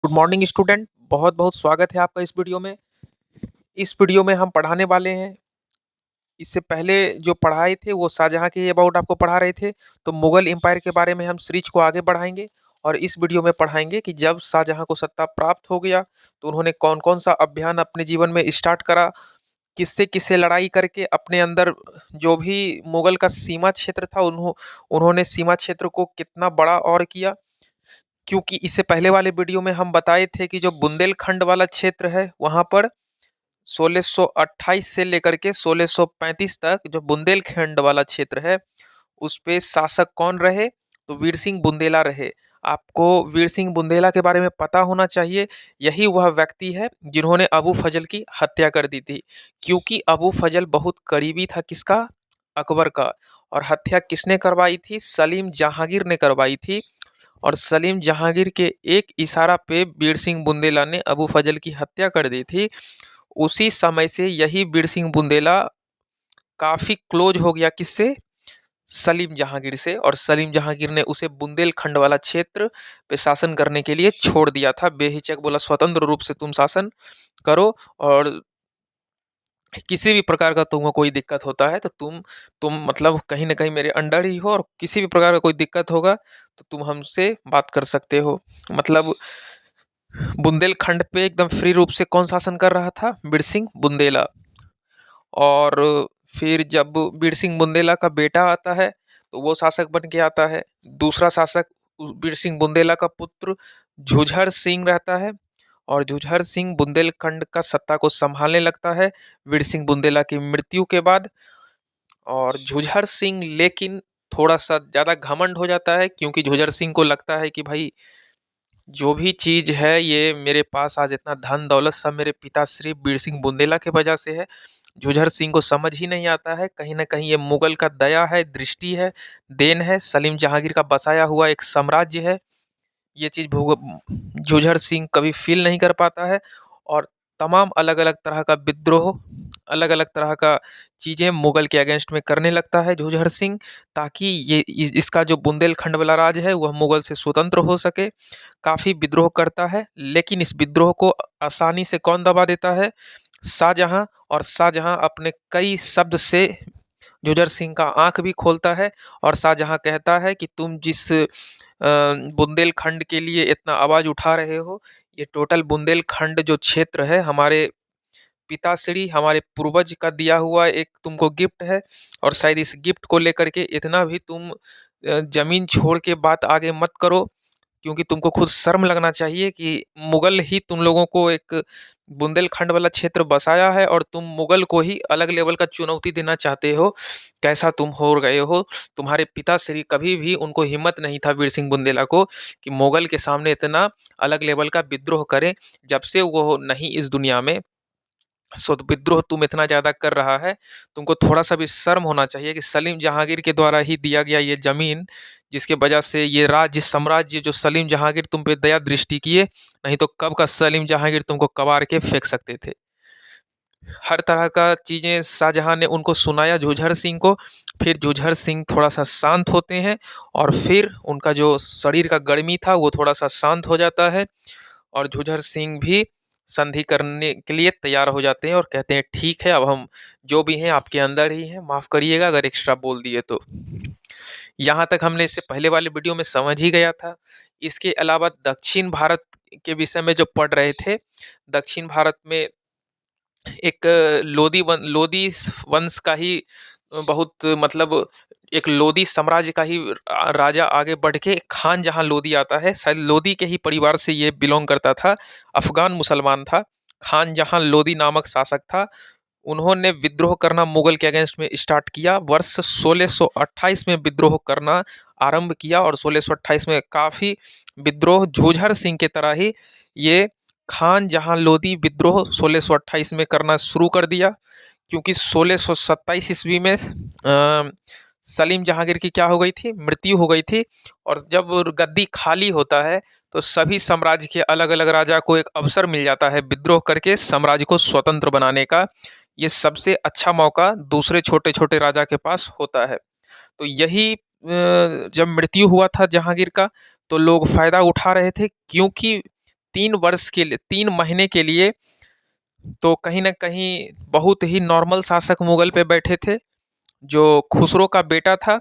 Good morning student, बहुत बहुत स्वागत है आपका इस वीडियो में। इस वीडियो में हम पढ़ाने वाले हैं। इससे पहले जो पढ़ाए थे वो शाहजहां के अबाउट आपको पढ़ा रहे थे। तो मुगल एम्पायर के बारे में हम सीरीज को आगे बढ़ाएंगे और इस वीडियो में पढ़ाएंगे कि जब शाहजहां को सत्ता प्राप्त हो गया तो उन्होंने कौन कौन सा अभियान अपने जीवन में स्टार्ट करा, किससे किससे लड़ाई करके अपने अंदर जो भी मुगल का सीमा क्षेत्र था उन्होंने सीमा क्षेत्र को कितना बड़ा और किया। क्योंकि इससे पहले वाले वीडियो में हम बताए थे कि जो बुंदेलखंड वाला क्षेत्र है वहां पर 1628 से लेकर के 1635 तक जो बुंदेलखंड वाला क्षेत्र है उस पे शासक कौन रहे, तो वीर सिंह बुंदेला रहे। आपको वीर सिंह बुंदेला के बारे में पता होना चाहिए। यही वह व्यक्ति है जिन्होंने अबू फजल की हत्या कर दी थी। क्योंकि अबू फजल बहुत करीबी था किसका, अकबर का। और हत्या किसने करवाई थी, सलीम जहांगीर ने करवाई थी। और सलीम जहांगीर के एक इशारा पे बीर सिंह बुंदेला ने अबू फजल की हत्या कर दी थी। उसी समय से यही बीर सिंह बुंदेला काफी क्लोज हो गया किससे, सलीम जहांगीर से। और सलीम जहांगीर ने उसे बुंदेलखंड वाला क्षेत्र पे शासन करने के लिए छोड़ दिया था। बेहिचक बोला स्वतंत्र रूप से तुम शासन करो, और किसी भी प्रकार का तुमको कोई दिक्कत होता है तो तुम मतलब कहीं ना कहीं मेरे अंडर ही हो, और किसी भी प्रकार का कोई दिक्कत होगा तो तुम हमसे बात कर सकते हो। मतलब बुंदेलखंड पे एकदम फ्री रूप से कौन शासन कर रहा था, बिरसिंह बुंदेला। और फिर जब बिरसिंह बुंदेला का बेटा आता है तो वो शासक बन के आता है। दूसरा शासक बिरसिंह बुंदेला का पुत्र झुझर सिंह रहता है, और झुझर सिंह बुंदेलखंड का सत्ता को संभालने लगता है वीरसिंह बुंदेला की मृत्यु के बाद। और झुझर सिंह लेकिन थोड़ा सा ज्यादा घमंड हो जाता है, क्योंकि झुझर सिंह को लगता है कि भाई जो भी चीज है ये मेरे पास आज इतना धन दौलत सब मेरे पिता श्री बीर सिंह बुंदेला के वजह से है। झुझर सिंह को समझ ही नहीं आता है कहीं ना कहीं ये मुगल का दया है, दृष्टि है, देन है, सलीम जहांगीर का बसाया हुआ एक साम्राज्य है। ये चीज झुझर सिंह कभी फील नहीं कर पाता है। और तमाम अलग अलग तरह का विद्रोह, अलग अलग तरह का चीजें मुगल के अगेंस्ट में करने लगता है झुझर सिंह, ताकि ये इसका जो बुंदेलखंड वाला राज है वह मुगल से स्वतंत्र हो सके। काफी विद्रोह करता है, लेकिन इस विद्रोह को आसानी से कौन दबा देता है, शाहजहां। और शाहजहां अपने कई शब्द से झुझर सिंह का आंख भी खोलता है। और शाहजहां कहता है कि तुम जिस बुंदेलखंड के लिए इतना आवाज उठा रहे हो, ये टोटल बुंदेलखंड जो क्षेत्र है हमारे पिताश्री हमारे पूर्वज का दिया हुआ एक तुमको गिफ्ट है। और शायद इस गिफ्ट को लेकर के इतना भी तुम जमीन छोड़ के बात आगे मत करो, क्योंकि तुमको खुद शर्म लगना चाहिए कि मुगल ही तुम लोगों को एक बुंदेलखंड वाला क्षेत्र बसाया है और तुम मुगल को ही अलग लेवल का चुनौती देना चाहते हो। कैसा तुम हो गए हो। तुम्हारे पिताश्री कभी भी उनको हिम्मत नहीं था वीर सिंह बुंदेला को कि मुगल के सामने इतना अलग लेवल का विद्रोह करें। जब से वो नहीं इस दुनिया में, सो विद्रोह तुम इतना ज्यादा कर रहा है, तुमको थोड़ा सा भी शर्म होना चाहिए कि सलीम जहांगीर के द्वारा ही दिया गया ये जमीन, जिसके वजह से ये राज्य साम्राज्य जो सलीम जहांगीर तुम पे दया दृष्टि किए, नहीं तो कब का सलीम जहांगीर तुमको कबाड़ के फेंक सकते थे। हर तरह का चीजें शाहजहां ने उनको सुनाया झुझर सिंह को। फिर झुझर सिंह थोड़ा सा शांत होते हैं, और फिर उनका जो शरीर का गर्मी था वो थोड़ा सा शांत हो जाता है। और झुझर सिंह भी संधि करने के लिए तैयार हो जाते हैं और कहते हैं ठीक है, अब हम जो भी हैं आपके अंदर ही हैं, माफ करिएगा अगर एक्स्ट्रा बोल दिए तो। यहाँ तक हमने इससे पहले वाले वीडियो में समझ ही गया था। इसके अलावा दक्षिण भारत के विषय में जो पढ़ रहे थे, दक्षिण भारत में एक लोदी वंश का ही बहुत मतलब एक लोदी साम्राज्य का ही राजा आगे बढ़ के खान जहां लोदी आता है, शायद लोदी के ही परिवार से ये बिलोंग करता था। अफगान मुसलमान था। खान जहां लोदी नामक शासक था, उन्होंने विद्रोह करना मुगल के अगेंस्ट में स्टार्ट किया। वर्ष 1628 में विद्रोह करना आरंभ किया, और 1628 में काफ़ी विद्रोह झुझर सिंह के तरह ही ये खान जहां लोदी विद्रोह 1628 में करना शुरू कर दिया। क्योंकि 1627 ईस्वी में सलीम जहांगीर की क्या हो गई थी, मृत्यु हो गई थी। और जब गद्दी खाली होता है तो सभी साम्राज्य के अलग अलग राजा को एक अवसर मिल जाता है विद्रोह करके साम्राज्य को स्वतंत्र बनाने का। ये सबसे अच्छा मौका दूसरे छोटे छोटे राजा के पास होता है। तो यही जब मृत्यु हुआ था जहांगीर का, तो लोग फायदा उठा रहे थे, क्योंकि 3 वर्ष के लिए 3 महीने के लिए तो कहीं न कहीं बहुत ही नॉर्मल शासक मुगल पे बैठे थे, जो खुसरो का बेटा था,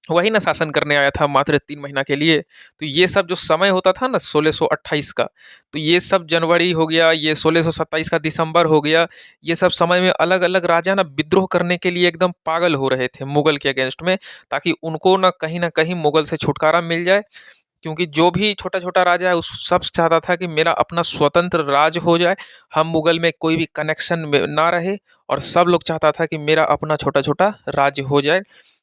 वही ना शासन करने आया था मात्र 3 महीना के लिए। तो ये सब जो समय होता था ना 1628 का, तो ये सब जनवरी हो गया, ये 1627 का दिसंबर हो गया, ये सब समय में अलग-अलग राजा ना विद्रोह करने के लिए एकदम पागल हो रहे थे मुगल के अगेंस्ट में, ताकि उनको ना कहीं न कहीं मुगल से छुटकारा मिल जाए। क्योंकि जो भी छोटा-छोटा राजा है उस सब चाहता था कि मेरा अपना स्वतंत्र राज हो जाए, हम मुगल में कोई भी कनेक्शन में ना रहे, और सब लोग चाहता था कि मेरा अपना छोटा-छोटा राज्य हो जाए।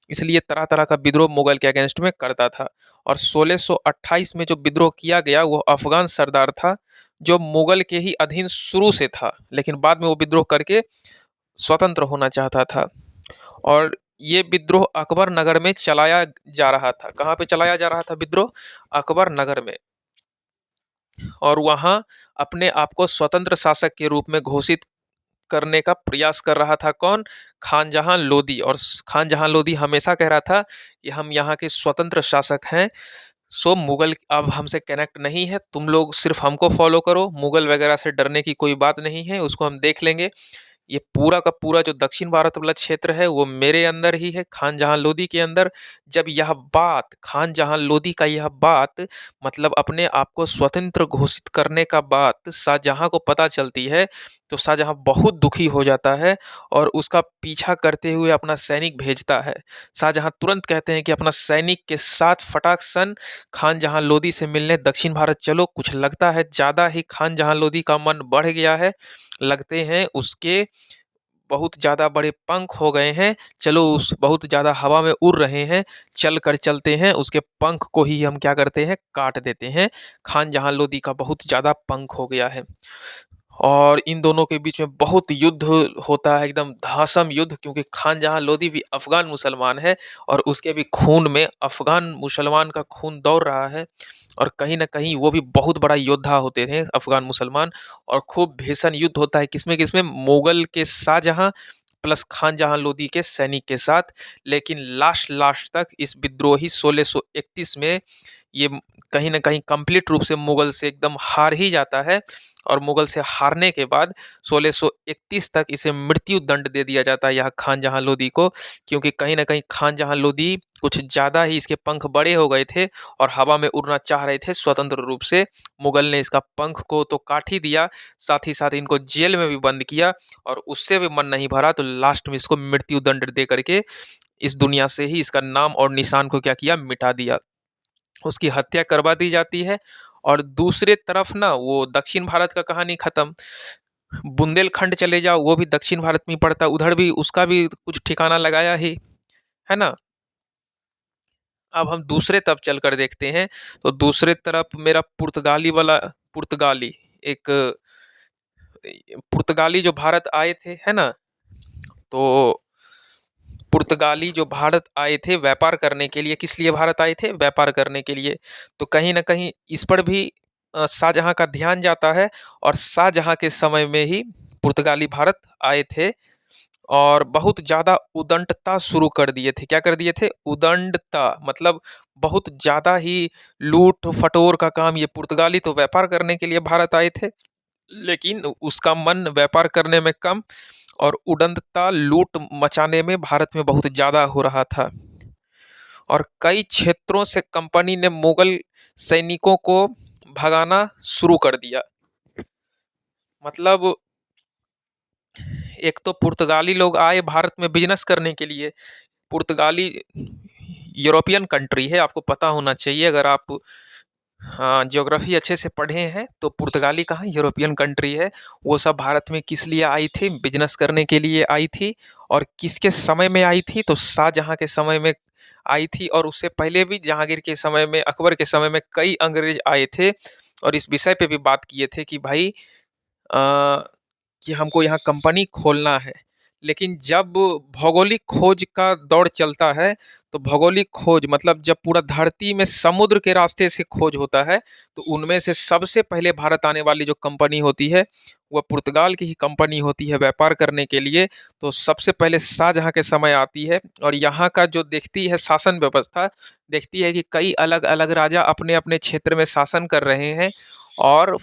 इसलिए तरह-तरह का विद्रोह मुगल के अगेंस्ट में करता था। और 1628 में जो विद्रोह किया गया वो अफ़गान सरदार था, जो मुगल के ही अधीन शुरू से था, लेकिन बाद में वो विद्रोह करके स्वतंत्र होना चाहता था। और ये विद्रोह अकबर नगर में चलाया जा रहा था। कहाँ पे चलाया जा रहा था विद्रोह? अकबर नगर में। और वहाँ अपने आप को स्वतंत्र शासक के रूप में घोषित करने का प्रयास कर रहा था कौन? खानजहां लोदी। और खानजहां लोदी हमेशा कह रहा था कि हम यहाँ के स्वतंत्र शासक हैं, सो मुगल अब हमसे कनेक्ट नहीं है, तुम लोग सिर्फ हमको फॉलो करो, मुगल वगैरह से डरने की कोई बात नहीं है, उसको हम देख लेंगे। ये पूरा का पूरा जो दक्षिण भारत वाला क्षेत्र है वो मेरे अंदर ही है, खानजहां लोदी के अंदर। जब यह बात खानजहां लोदी का यह बात मतलब अपने आप को स्वतंत्र घोषित करने का बात शाहजहां को पता चलती है, तो शाहजहां बहुत दुखी हो जाता है और उसका पीछा करते हुए अपना सैनिक भेजता है। शाहजहां तुरंत कहते हैं कि अपना सैनिक के साथ फटाक सन खानजहां लोदी से मिलने दक्षिण भारत चलो। कुछ लगता है ज़्यादा ही खानजहां लोदी का मन बढ़ गया है, लगते हैं उसके बहुत ज़्यादा बड़े पंख हो गए हैं, चलो उस बहुत ज़्यादा हवा में उड़ रहे हैं, चल कर चलते हैं उसके पंख को ही हम क्या करते हैं, काट देते हैं। खानजहां लोदी का बहुत ज़्यादा पंख हो गया है। और इन दोनों के बीच में बहुत युद्ध होता है, एकदम धासम युद्ध, क्योंकि खानजहां लोदी भी अफ़गान मुसलमान है और उसके भी खून में अफ़गान मुसलमान का खून दौड़ रहा है। और कहीं न कहीं वो भी बहुत बड़ा योद्धा होते थे अफ़गान मुसलमान। और खूब भीषण युद्ध होता है किसमें मुगल के शाहजहां प्लस खानजहां लोदी के सैनिक के साथ। लेकिन लास्ट लास्ट तक इस विद्रोही 1631 में ये कहीं न कहीं कंप्लीट रूप से मुगल से एकदम हार ही जाता है। और मुगल से हारने के बाद 1631 तक इसे मृत्यु दंड दे दिया जाता है यह खानजहां लोदी को, क्योंकि कहीं न कहीं खानजहां लोदी कुछ ज़्यादा ही इसके पंख बड़े हो गए थे और हवा में उड़ना चाह रहे थे स्वतंत्र रूप से। मुगल ने इसका पंख को तो काट ही दिया, साथ ही साथ इनको जेल में भी बंद किया, और उससे भी मन नहीं भरा तो लास्ट में इसको मृत्यु दंड दे करके इस दुनिया से ही इसका नाम और निशान को क्या किया, मिटा दिया। उसकी हत्या करवा दी जाती है। और दूसरे तरफ ना वो दक्षिण भारत का कहानी खत्म। बुंदेलखंड चले जाओ, वो भी दक्षिण भारत में ही पड़ता है, उधर भी उसका भी कुछ ठिकाना लगाया ही है ना। अब हम दूसरे तरफ चलकर देखते हैं, तो दूसरे तरफ मेरा पुर्तगाली वाला पुर्तगाली एक पुर्तगाली जो भारत आए थे, है ना। तो पुर्तगाली जो भारत आए थे व्यापार करने के लिए, किस लिए भारत आए थे, व्यापार करने के लिए। तो कहीं न कहीं इस पर भी शाहजहाँ का ध्यान जाता है। और शाहजहाँ के समय में ही पुर्तगाली भारत आए थे और बहुत ज़्यादा उदंडता शुरू कर दिए थे। क्या कर दिए थे? उदंडता मतलब बहुत ज़्यादा ही लूट-फटोर का काम। ये पुर्तगाली तो व्यापार करने के लिए भारत आए थे, लेकिन उसका मन व्यापार करने में कम और उदंडता लूट मचाने में भारत में बहुत ज़्यादा हो रहा था। और कई क्षेत्रों से कंपनी ने मुगल सैनिकों को भगाना शुरू कर दिया। मतलब एक तो पुर्तगाली लोग आए भारत में बिजनेस करने के लिए। पुर्तगाली यूरोपियन कंट्री है, आपको पता होना चाहिए अगर आप हाँ, ज्योग्राफी अच्छे से पढ़े हैं तो पुर्तगाली कहाँ यूरोपियन कंट्री है। वो सब भारत में किस लिए आई थी? बिजनेस करने के लिए आई थी। और किसके समय में आई थी? तो शाहजहाँ के समय में आई थी, और उससे पहले भी जहांगीर के समय में, अकबर के समय में कई अंग्रेज आए थे और इस विषय पे भी बात किए थे कि भाई कि हमको यहाँ कंपनी खोलना है। लेकिन जब भौगोलिक खोज का दौर चलता है, तो भौगोलिक खोज मतलब जब पूरा धरती में समुद्र के रास्ते से खोज होता है, तो उनमें से सबसे पहले भारत आने वाली जो कंपनी होती है, वह पुर्तगाल की ही कंपनी होती है व्यापार करने के लिए। तो सबसे पहले शाहजहाँ के समय आती है और यहाँ का जो देखती है शासन व्यवस्था, देखती है कि कई अलग-अलग राजा अपने-अपने क्षेत्र में शासन कर रहे हैं और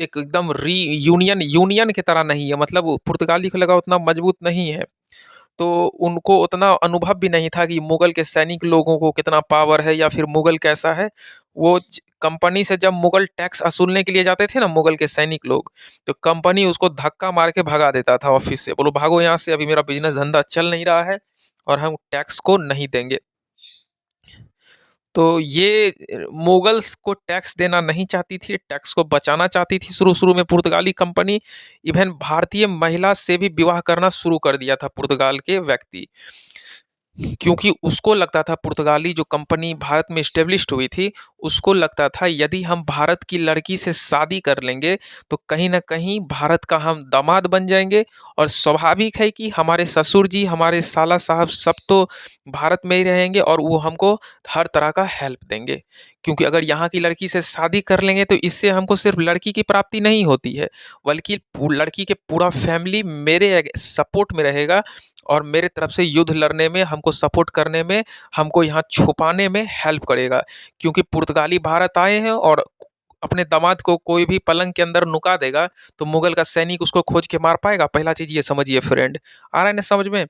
एक एकदम यूनियन यूनियन की तरह नहीं है, मतलब पुर्तगाली को लगा उतना मजबूत नहीं है। तो उनको उतना अनुभव भी नहीं था कि मुगल के सैनिक लोगों को कितना पावर है या फिर मुगल कैसा है। वो कंपनी से जब मुगल टैक्स वसूलने के लिए जाते थे ना मुगल के सैनिक लोग, तो कंपनी उसको धक्का मार के भगा देता था ऑफिस से, बोलो भागो यहाँ से, अभी मेरा बिजनेस धंधा चल नहीं रहा है और हम टैक्स को नहीं देंगे। तो ये मुगल्स को टैक्स देना नहीं चाहती थी, टैक्स को बचाना चाहती थी शुरू-शुरू में पुर्तगाली कंपनी। इवन भारतीय महिला से भी विवाह करना शुरू कर दिया था पुर्तगाल के व्यक्ति। क्योंकि उसको लगता था पुर्तगाली जो कंपनी भारत में एस्टेब्लिश्ड हुई थी, उसको लगता था यदि हम भारत की लड़की से शादी कर लेंगे, तो कहीं न कहीं भारत का हम दामाद बन जाएँगे और स्वाभाविक है कि हमारे ससुर जी, हमारे साला साहब सब तो भारत में ही रहेंगे और वो हमको हर तरह का हेल्प देंगे। क्योंकि अगर यहाँ की लड़की से शादी कर लेंगे तो इससे हमको सिर्फ़ लड़की की प्राप्ति नहीं होती है, बल्कि लड़की के पूरा फैमिली मेरे सपोर्ट में रहेगा और मेरे तरफ से युद्ध लड़ने में, हमको सपोर्ट करने में, हमको यहाँ छुपाने में हेल्प करेगा। क्योंकि पुर्तगाली भारत आए हैं और अपने दामाद को कोई भी पलंग के अंदर नुका देगा, तो मुगल का सैनिक उसको खोज के मार पाएगा? पहला चीज़ ये समझिए फ्रेंड। आ रहा है ना समझ में?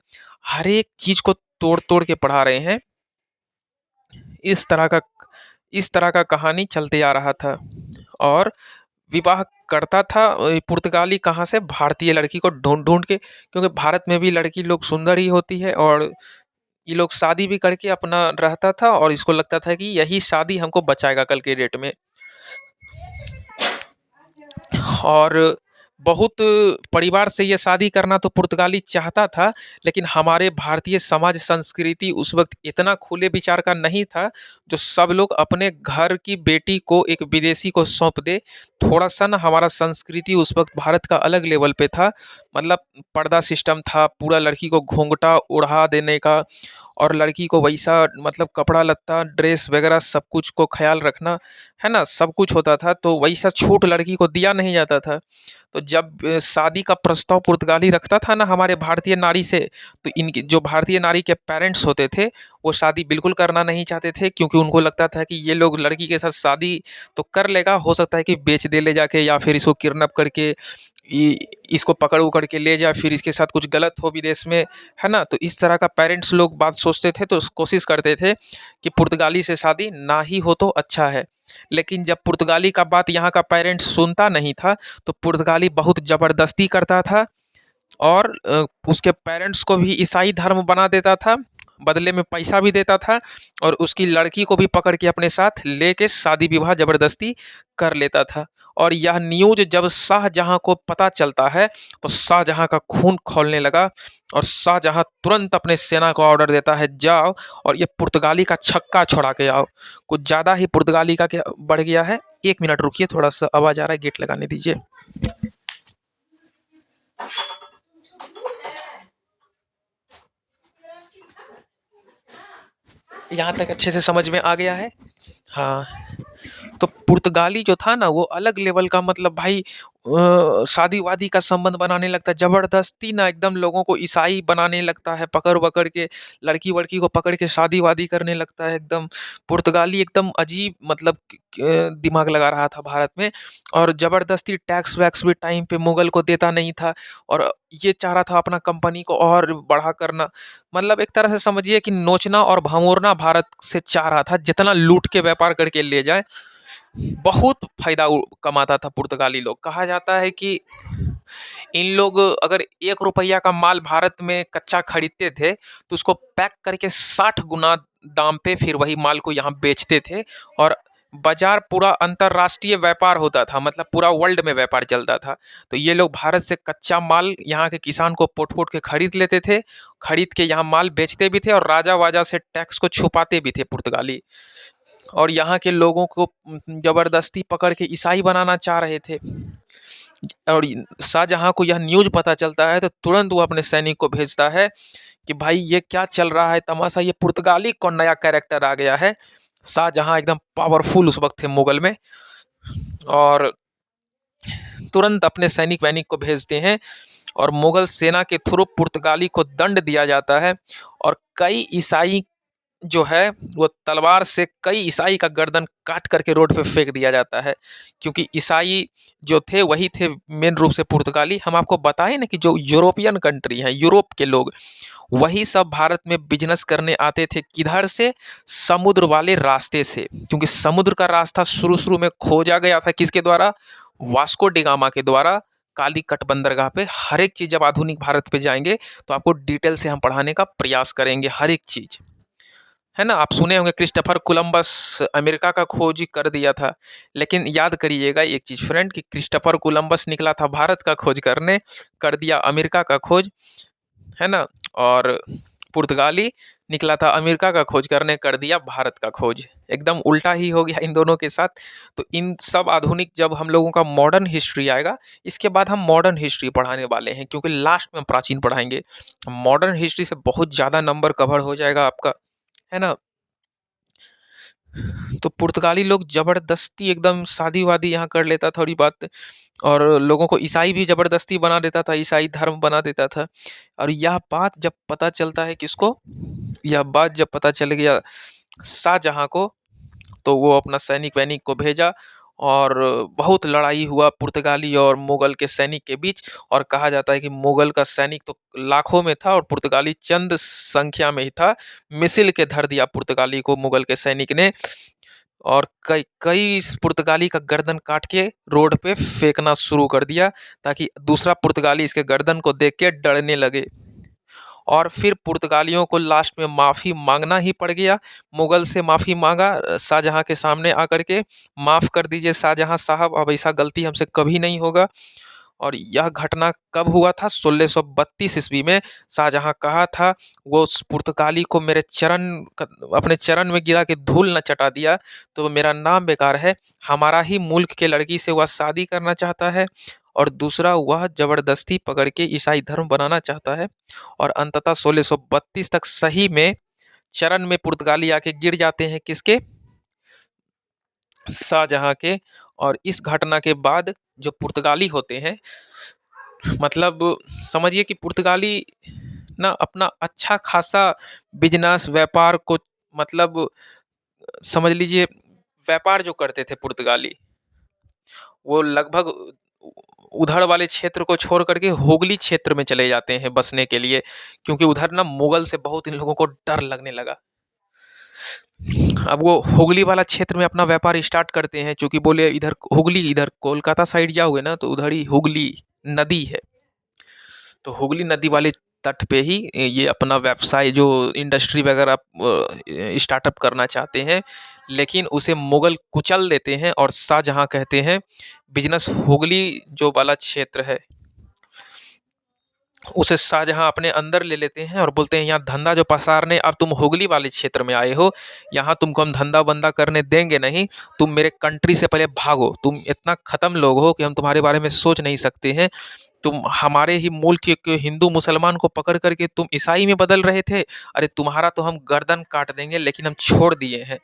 हर एक चीज़ को तोड़-तोड़ के पढ़ा रहे हैं। इस तरह का इस तरह का कहानी चलते आ रहा था और विवाह करता था पुर्तगाली कहाँ से? भारतीय लड़की को ढूँढ-ढूँढ के, क्योंकि भारत में भी लड़की लोग सुंदर ही होती है और ये लोग शादी भी करके अपना रहता था और इसको लगता था कि यही शादी हमको बचाएगा कल के डेट में। और बहुत परिवार से ये शादी करना तो पुर्तगाली चाहता था, लेकिन हमारे भारतीय समाज संस्कृति उस वक़्त इतना खुले विचार का नहीं था, जो सब लोग अपने घर की बेटी को एक विदेशी को सौंप दें। थोड़ा-सा ना हमारा संस्कृति उस वक़्त भारत का अलग लेवल पे था, मतलब पर्दा सिस्टम था, पूरा लड़की को घूंघटा ओढ़ा देने का और लड़की को वैसा मतलब कपड़ा-लत्ता, ड्रेस वगैरह सब कुछ को ख़्याल रखना, है ना? सब कुछ होता था, तो वैसा छूट लड़की को दिया नहीं जाता था। तो जब शादी का प्रस्ताव पुर्तगाली रखता था ना हमारे भारतीय नारी से, तो इनकी जो भारतीय नारी के पेरेंट्स होते थे, वो शादी बिल्कुल करना नहीं चाहते थे, क्योंकि उनको लगता था कि ये लोग लड़की के साथ शादी तो कर लेगा, हो सकता है कि बेच दे ले जाके या फिर इसको किडनैप करके इ इसको पकड़-उकड़ के ले जाए, फिर इसके साथ कुछ गलत हो विदेश में, है ना? तो इस तरह का पेरेंट्स लोग बात सोचते थे, तो कोशिश करते थे कि पुर्तगाली से शादी ना ही हो तो अच्छा है। लेकिन जब पुर्तगाली का बात यहाँ का पेरेंट्स सुनता नहीं था, तो पुर्तगाली बहुत ज़बरदस्ती करता था और उसके पेरेंट्स को भी ईसाई धर्म बना देता था, बदले में पैसा भी देता था और उसकी लड़की को भी पकड़ के अपने साथ लेके शादी-विवाह ज़बरदस्ती कर लेता था। और यह न्यूज़ जब शाहजहाँ को पता चलता है, तो शाहजहाँ का खून खौलने लगा और शाहजहाँ तुरंत अपने सेना को ऑर्डर देता है, जाओ और ये पुर्तगाली का छक्का छुड़ा के आओ। कुछ ज़्यादा ही पुर्तगाली का क्या बढ़ गया है। 1 मिनट रुकिए, थोड़ा-सा आवाज़ आ रहा है, गेट लगाने दीजिए। यहाँ तक अच्छे से समझ में आ गया है? हाँ। तो पुर्तगाली जो था ना वो अलग लेवल का, मतलब भाई शादी-वादी का संबंध बनाने लगता है, ज़बरदस्ती ना एकदम लोगों को ईसाई बनाने लगता है, पकड़-वकड़ के लड़की-वड़की को पकड़ के शादी-वादी करने लगता है एकदम। पुर्तगाली एकदम अजीब, मतलब दिमाग लगा रहा था भारत में और ज़बरदस्ती टैक्स-वैक्स भी टाइम पे मुगल को देता नहीं था और ये चाह रहा था अपना कंपनी को और बड़ा करना। मतलब एक तरह से समझिए कि नोचना और भमोरना भारत से चाह रहा था, जितना लूट के व्यापार करके ले जाए। बहुत फ़ायदा कमाता था पुर्तगाली लोग। कहा जाता है कि इन लोग अगर ₹1 का माल भारत में कच्चा खरीदते थे, तो उसको पैक करके 60 गुना दाम पे फिर वही माल को यहाँ बेचते थे और बाज़ार पूरा अंतर्राष्ट्रीय व्यापार होता था, मतलब पूरा वर्ल्ड में व्यापार चलता था। तो ये लोग भारत से कच्चा माल यहाँ के किसान को पोट-पोट के खरीद लेते थे, खरीद के यहाँ माल बेचते भी थे और राजा-वाजा से टैक्स को छुपाते भी थे पुर्तगाली। और यहाँ के लोगों को ज़बरदस्ती पकड़ के ईसाई बनाना चाह रहे थे। और शाहजहाँ को यह न्यूज़ पता चलता है तो तुरंत वो अपने सैनिक को भेजता है कि भाई ये क्या चल रहा है तमाशा, ये पुर्तगाली कौन नया कैरेक्टर आ गया है। शाहजहाँ एकदम पावरफुल उस वक़्त थे मुगल में और तुरंत अपने सैनिक-वैनिक को भेजते हैं और मुगल सेना के थ्रू पुर्तगाली को दंड दिया जाता है और कई ईसाई जो है वो तलवार से कई ईसाई का गर्दन काट करके रोड पे फेंक दिया जाता है, क्योंकि ईसाई जो थे वही थे मेन रूप से पुर्तगाली। हम आपको बताएं ना कि जो यूरोपियन कंट्री हैं, यूरोप के लोग, वही सब भारत में बिजनेस करने आते थे। किधर से? समुद्र वाले रास्ते से, क्योंकि समुद्र का रास्ता शुरू शुरू में खोजा गया था किसके द्वारा? वास्को डिगामा के द्वारा। कालीकट बंदरगाह पे हर एक चीज़, जब आधुनिक भारत पे जाएंगे तो आपको डिटेल से हम पढ़ाने का प्रयास करेंगे, हर एक चीज़, है ना। आप सुने होंगे क्रिस्टोफर कोलंबस अमेरिका का खोज कर दिया था, लेकिन याद करिएगा एक चीज़ फ्रेंड, कि क्रिस्टोफर कोलंबस निकला था भारत का खोज करने, कर दिया अमेरिका का खोज, है ना। और पुर्तगाली निकला था अमेरिका का खोज करने, कर दिया भारत का खोज। एकदम उल्टा ही हो गया इन दोनों के साथ। तो इन सब आधुनिक, जब हम लोगों का मॉडर्न हिस्ट्री आएगा, इसके बाद हम मॉडर्न हिस्ट्री पढ़ाने वाले हैं, क्योंकि लास्ट में हम प्राचीन पढ़ाएंगे। मॉडर्न हिस्ट्री से बहुत ज़्यादा नंबर कवर हो जाएगा आपका, है ना। तो पुर्तगाली लोग ज़बरदस्ती एकदम शादी-वादी यहाँ कर लेता थोड़ी बात, और लोगों को ईसाई भी ज़बरदस्ती बना देता था, ईसाई धर्म बना देता था। और यह बात जब पता चलता है किसको? यह बात जब पता चल गया शाहजहाँ को, तो वो अपना सैनिक-वैनिक को भेजा, और बहुत लड़ाई हुआ पुर्तगाली और मुगल के सैनिक के बीच। और कहा जाता है कि मुगल का सैनिक तो लाखों में था और पुर्तगाली चंद संख्या में ही था। मिसिल के धर दिया पुर्तगाली को मुगल के सैनिक ने, और कई कई इस पुर्तगाली का गर्दन काट के रोड पे फेंकना शुरू कर दिया, ताकि दूसरा पुर्तगाली इसके गर्दन को देख के डरने लगे। और फिर पुर्तगालियों को लास्ट में माफ़ी मांगना ही पड़ गया। मुगल से माफ़ी मांगा शाहजहाँ के सामने आकर के, माफ़ कर दीजिए शाहजहाँ साहब, अब ऐसा गलती हमसे कभी नहीं होगा। और यह घटना कब हुआ था? 1632 ईस्वी में। शाहजहाँ कहा था, वो उस पुर्तगाली को मेरे अपने चरण में गिरा के धूल न चटा दिया तो मेरा नाम बेकार है। हमारा ही मुल्क के लड़की से वह शादी करना चाहता है, और दूसरा वह जबरदस्ती पकड़ के ईसाई धर्म बनाना चाहता है। और अंततः 1632 तक सही में चरण में पुर्तगाली आके गिर जाते हैं, किसके? शाहजहाँ के। और इस घटना के बाद जो पुर्तगाली होते हैं, मतलब समझिए कि पुर्तगाली ना अपना अच्छा खासा बिजनेस व्यापार को, मतलब समझ लीजिए, व्यापार जो करते थे पुर्तगाली, वो लगभग उधर वाले क्षेत्र को छोड़ करके हुगली क्षेत्र में चले जाते हैं बसने के लिए, क्योंकि उधर ना मुगल से बहुत इन लोगों को डर लगने लगा। अब वो हुगली वाला क्षेत्र में अपना व्यापार स्टार्ट करते हैं, चूंकि बोले इधर हुगली, इधर कोलकाता साइड जाओगे ना तो उधर ही हुगली नदी है, तो हुगली नदी वाले तट पे ही ये अपना व्यवसाय, जो इंडस्ट्री वगैरह स्टार्टअप करना चाहते हैं। लेकिन उसे मुगल कुचल देते हैं, और शाहजहाँ कहते हैं बिजनेस हुगली जो वाला क्षेत्र है उसे शाहजहाँ अपने अंदर ले लेते हैं, और बोलते हैं यहाँ धंधा जो पसारने अब तुम हुगली वाले क्षेत्र में आए हो, यहाँ तुमको हम धंधा बंदा करने देंगे नहीं। तुम मेरे कंट्री से पहले भागो, तुम इतना ख़त्म लोग हो कि हम तुम्हारे बारे में सोच नहीं सकते हैं। तुम हमारे ही मुल्क के हिंदू मुसलमान को पकड़ करके तुम ईसाई में बदल रहे थे। अरे तुम्हारा तो हम गर्दन काट देंगे, लेकिन हम छोड़ दिए हैं।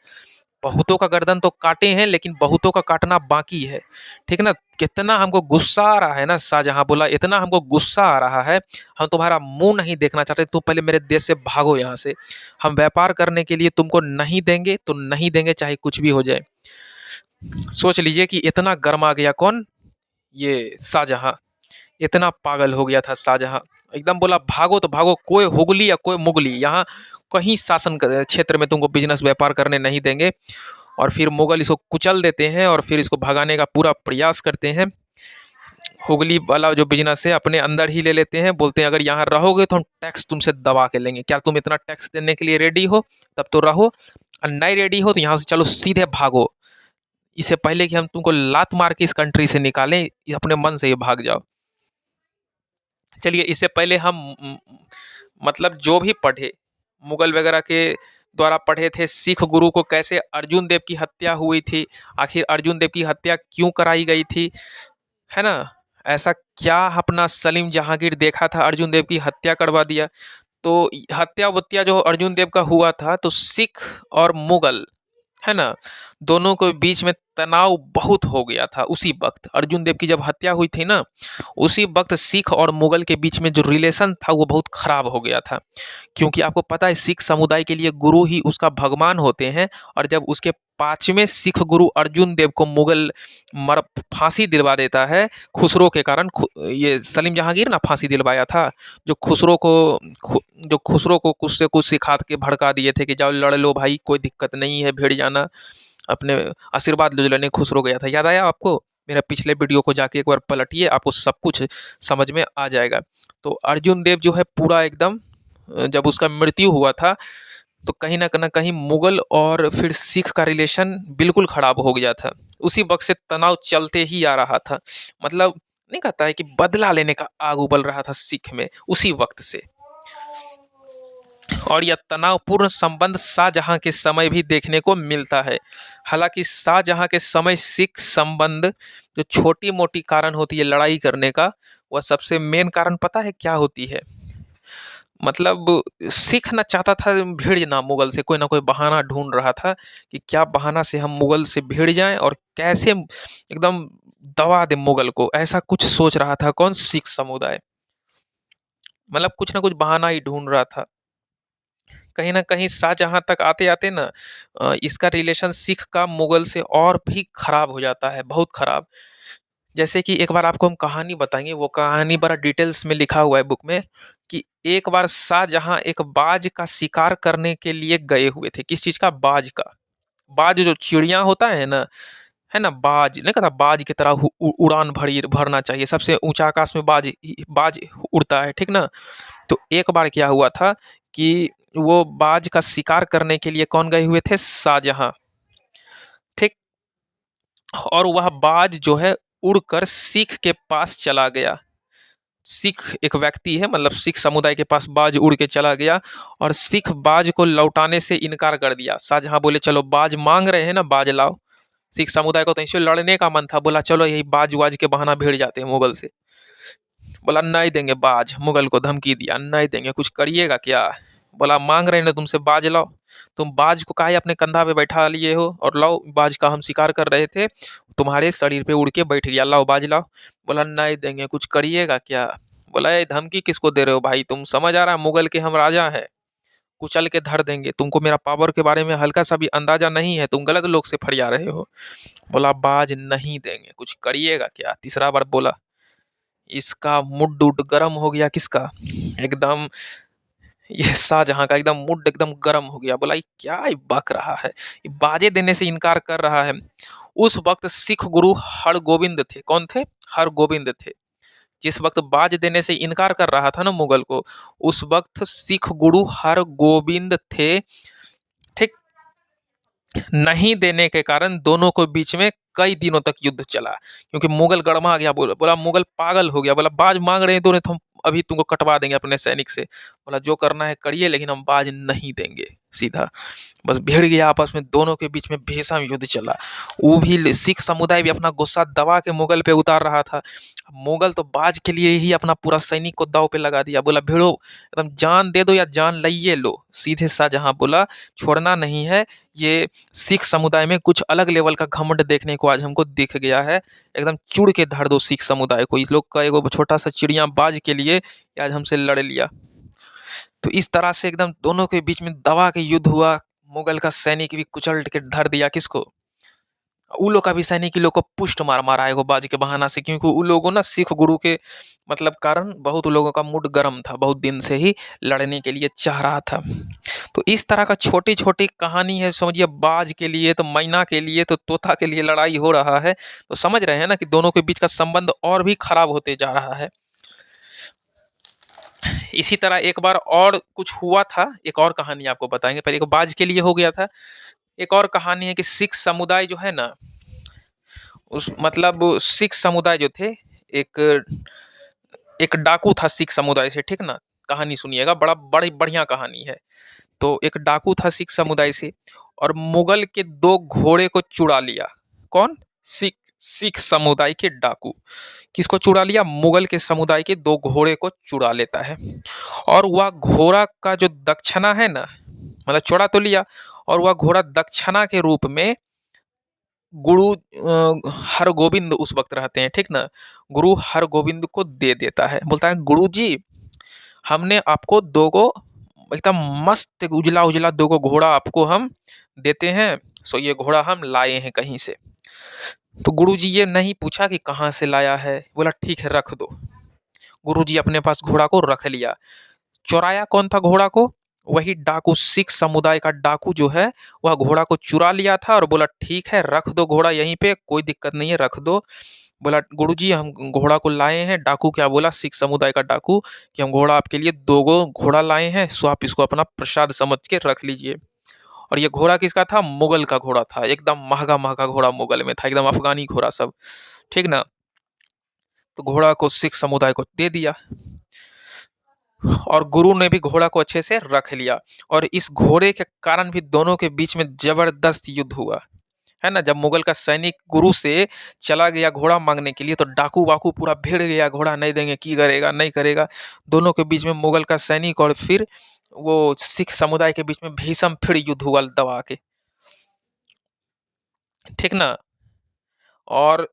बहुतों का गर्दन तो काटे हैं, लेकिन बहुतों का काटना बाकी है। ठीक ना? कितना हमको गुस्सा आ रहा है ना, शाहजहाँ बोला, इतना हमको गुस्सा आ रहा है, हम तुम्हारा मुंह नहीं देखना चाहते। तुम पहले मेरे देश से भागो यहाँ से। हम व्यापार करने के लिए तुमको नहीं देंगे तो नहीं देंगे, चाहे कुछ भी हो जाए। सोच लीजिए कि इतना गर्मा गया कौन? ये शाहजहाँ। इतना पागल हो गया था शाहजहाँ, एकदम बोला भागो तो भागो, कोई हुगली या कोई मुगली यहाँ कहीं शासन क्षेत्र में तुमको बिजनेस व्यापार करने नहीं देंगे। और फिर मुगल इसको कुचल देते हैं, और फिर इसको भगाने का पूरा प्रयास करते हैं। हुगली वाला जो बिजनेस है अपने अंदर ही ले लेते हैं, बोलते हैं अगर यहाँ रहोगे तो हम टैक्स तुमसे दबा के लेंगे। क्या तुम इतना टैक्स देने के लिए रेडी हो? तब तो रहो, और नहीं रेडी हो तो यहाँ से चलो सीधे भागो। इससे पहले कि हम तुमको लात मार के इस कंट्री से निकालें, अपने मन से ही भाग जाओ। चलिए, इससे पहले हम मतलब जो भी पढ़े, मुगल वगैरह के द्वारा पढ़े थे, सिख गुरु को कैसे अर्जुन देव की हत्या हुई थी, आखिर अर्जुन देव की हत्या क्यों कराई गई थी, है ना। ऐसा क्या अपना सलीम जहांगीर देखा था अर्जुन देव की हत्या करवा दिया। तो हत्या वत्या जो अर्जुन देव का हुआ था, तो सिख और मुगल, है ना, दोनों के बीच में तनाव बहुत हो गया था उसी वक्त। अर्जुन देव की जब हत्या हुई थी ना, उसी वक्त सिख और मुगल के बीच में जो रिलेशन था वो बहुत खराब हो गया था। क्योंकि आपको पता है सिख समुदाय के लिए गुरु ही उसका भगवान होते हैं। और जब उसके पांचवें सिख गुरु अर्जुन देव को मुगल मर फांसी दिलवा देता है खुसरो के कारण, ये सलीम जहांगीर ना फांसी दिलवाया था, जो खुसरो को जो खुसरो को कुछ से कुछ सिखा के भड़का दिए थे कि जाओ लड़ लो भाई, कोई दिक्कत नहीं है, भिड़ जाना, अपने आशीर्वाद ले लेने खुसरो गया था। याद आया आपको? मेरा पिछले वीडियो को जाके एक बार पलटिए, आपको सब कुछ समझ में आ जाएगा। तो अर्जुन देव जो है पूरा एकदम, जब उसका मृत्यु हुआ था तो कहीं ना कहीं मुगल और फिर सिख का रिलेशन बिल्कुल खराब हो गया था। उसी वक्त से तनाव चलते ही आ रहा था। मतलब नहीं कहता है कि बदला लेने का आग उबल रहा था सिख में उसी वक्त से। और यह तनावपूर्ण संबंध शाहजहां के समय भी देखने को मिलता है। हालांकि शाहजहां के समय सिख संबंध जो छोटी मोटी कारण होती है लड़ाई करने का, वह सबसे मेन कारण पता है क्या होती है? मतलब सिख ना चाहता था भिड़ मुगल से, कोई ना कोई बहाना ढूंढ रहा था कि क्या बहाना से हम मुगल से भिड़ जाएं और कैसे एकदम दबा दे मुगल को, ऐसा कुछ सोच रहा था कौन? सिख समुदाय। मतलब कुछ ना कुछ बहाना ही ढूंढ रहा था। कहीं न कहीं शाहजहाँ तक आते-आते ना इसका रिलेशन सिख का मुगल से और भी खराब हो जाता है, बहुत खराब। जैसे कि एक बार आपको हम कहानी बताएँगे, वो कहानी बड़ा डिटेल्स में लिखा हुआ है बुक में, कि एक बार शाहजहाँ एक बाज का शिकार करने के लिए गए हुए थे। किस चीज़ का? बाज का। बाज जो चिड़िया होता है ना? बाज नहीं कहता बाज की तरह उड़ान भरना चाहिए। सबसे ऊँचा आकाश में बाज उड़ता है, ठीक ना? तो एक बार क्या हुआ था कि वो बाज का शिकार करने के लिए कौन गए हुए थे? शाहजहाँ, ठीक? और वह बाज जो है उड़कर सिख के पास चला गया। सिख एक व्यक्ति है, मतलब सिख समुदाय के पास बाज उड़ के चला गया और सिख बाज को लौटाने से इनकार कर दिया। शाहजहाँ बोले चलो बाज मांग रहे हैं ना, बाज लाओ। सिख समुदाय को तो ऐसे लड़ने का मन था, बोला चलो यही बाज वाज के बहाना भिड़ जाते हैं मुगल से। बोला नहीं देंगे बाज, मुगल को धमकी दिया नहीं देंगे, कुछ करिएगा क्या? बोला मांग रहे हैं ना तुमसे, बाज लाओ। तुम बाज को काहे अपने कंधा पे बैठा लिए हो, और लाओ बाज का हम शिकार कर रहे थे, तुम्हारे शरीर पे उड़ के बैठ गया, लाओ बाज लाओ। बोला नहीं देंगे, कुछ करिएगा क्या? बोला ये धमकी किसको दे रहे हो भाई, तुम समझ आ रहा है मुगल के हम राजा हैं, कुचल के धर देंगे, तुमको मेरा पावर के बारे में हल्का सा भी अंदाजा नहीं है, तुम गलत लोग से फरिया रहे हो। बोला बाज नहीं देंगे, कुछ करिएगा क्या? तीसरा बार बोला। इसका मुड उड गर्म हो गया, किसका? एकदम ये शाहजहाँ का एकदम मूड एकदम गर्म हो गया। बोला ये क्या ये बक रहा है, ये बाजे देने से इनकार कर रहा है। उस वक्त सिख गुरु हरगोविंद थे। कौन थे? हरगोविंद थे। जिस वक्त बाज देने से इनकार कर रहा था ना मुगल को, उस वक्त सिख गुरु हरगोविंद थे, ठीक? नहीं देने के कारण दोनों के बीच में कई दिनों तक युद्ध चला, क्योंकि मुगल गरमा गया। बोला बोला मुगल पागल हो गया, बोला बाज मांग रहे हैं तो हम अभी तुमको कटवा देंगे अपने सैनिक से। बोला जो करना है करिए, लेकिन हम बाज नहीं देंगे। सीधा बस भिड़ गया आपस में, दोनों के बीच में भीषण युद्ध चला। वो भी सिख समुदाय भी अपना गुस्सा दबा के मुगल पे उतार रहा था। मुगल तो बाज के लिए ही अपना पूरा सैनिक को दाव पे लगा दिया। बोला भिड़ो, एकदम जान दे दो या जान लइए लो। सीधे शाहजहाँ बोला छोड़ना नहीं है। ये सिख समुदाय में कुछ अलग लेवल का घमंड देखने को आज हमको दिख गया है। एकदम चुड़ के धर दो सिख समुदाय को। इस लोग का एगो छोटा सा चिड़िया बाज के लिए ये आज हमसे लड़ लिया। तो इस तरह से एकदम दोनों के बीच में दबा के युद्ध हुआ। मुगल का सैनिक भी कुचल के धर दिया किसको? उ लोग का भी सैनिक लोग को पुष्ट मार मारा एगो बाज के बहाना से, क्योंकि उ लोगों ना सिख गुरु के मतलब कारण बहुत लोगों का मूड गर्म था, बहुत दिन से ही लड़ने के लिए चाह रहा था। तो इस तरह का छोटी छोटी कहानी है, समझिए बाज के लिए तो मैना के लिए तो तोता के लिए लड़ाई हो रहा है। तो समझ रहे हैं ना कि दोनों के बीच का संबंध और भी खराब होते जा रहा है। इसी तरह एक बार और कुछ हुआ था, एक और कहानी आपको बताएंगे। पहले एक बाज के लिए हो गया था, एक और कहानी है कि सिख समुदाय जो है ना, उस मतलब सिख समुदाय जो थे, एक एक डाकू था सिख समुदाय से, ठीक ना? कहानी सुनिएगा, बड़ा बड़ी बढ़िया कहानी है। तो एक डाकू था सिख समुदाय से और मुगल के 2 घोड़े को चुरा लिया। कौन? सिख सिख समुदाय के डाकू। किसको चुरा लिया? मुगल के समुदाय के 2 घोड़े को चुरा लेता है। और वह घोड़ा का जो दक्षिणा है ना, मतलब चुरा तो लिया, और वह घोड़ा दक्षिणा के रूप में गुरु हरगोविंद उस वक़्त रहते हैं, ठीक ना? गुरु हरगोविंद को दे देता है, बोलता है गुरुजी हमने आपको 2 गो एकदम मस्त उजला-उजला 2 गो घोड़ा आपको हम देते हैं, सो ये घोड़ा हम लाए हैं कहीं से। तो गुरुजी ये नहीं पूछा कि कहाँ से लाया है, बोला ठीक है रख दो। गुरुजी अपने पास घोड़ा को रख लिया। चुराया कौन था घोड़ा को? वही डाकू, सिख समुदाय का डाकू जो है, वह घोड़ा को चुरा लिया था और बोला ठीक है रख दो घोड़ा यहीं पे, कोई दिक्कत नहीं है रख दो। बोला गुरुजी हम घोड़ा को लाए हैं, डाकू क्या बोला, सिख समुदाय का डाकू, कि हम घोड़ा आपके लिए 2 गो घोड़ा लाए हैं, सो आप इसको अपना प्रसाद समझ के रख लीजिए। और ये घोड़ा किसका था? मुगल का घोड़ा था, एकदम महँगा-महँगा घोड़ा मुगल में था, एकदम अफ़गानी घोड़ा सब, ठीक ना? तो घोड़ा को सिख समुदाय को दे दिया और गुरु ने भी घोड़ा को अच्छे से रख लिया और इस घोड़े के कारण भी दोनों के बीच में ज़बरदस्त युद्ध हुआ। है ना? जब मुगल का सैनिक गुरु से चला गया घोड़ा माँगने के लिए तो डाकू-वाकू पूरा भिड़ गया, घोड़ा नहीं देंगे, की करेगा, नहीं करेगा। दोनों के बीच में मुगल का सैनिक और फिर वो सिख समुदाय के बीच में भीषण फिर युद्ध हुआ दबा के। ठीक ना? और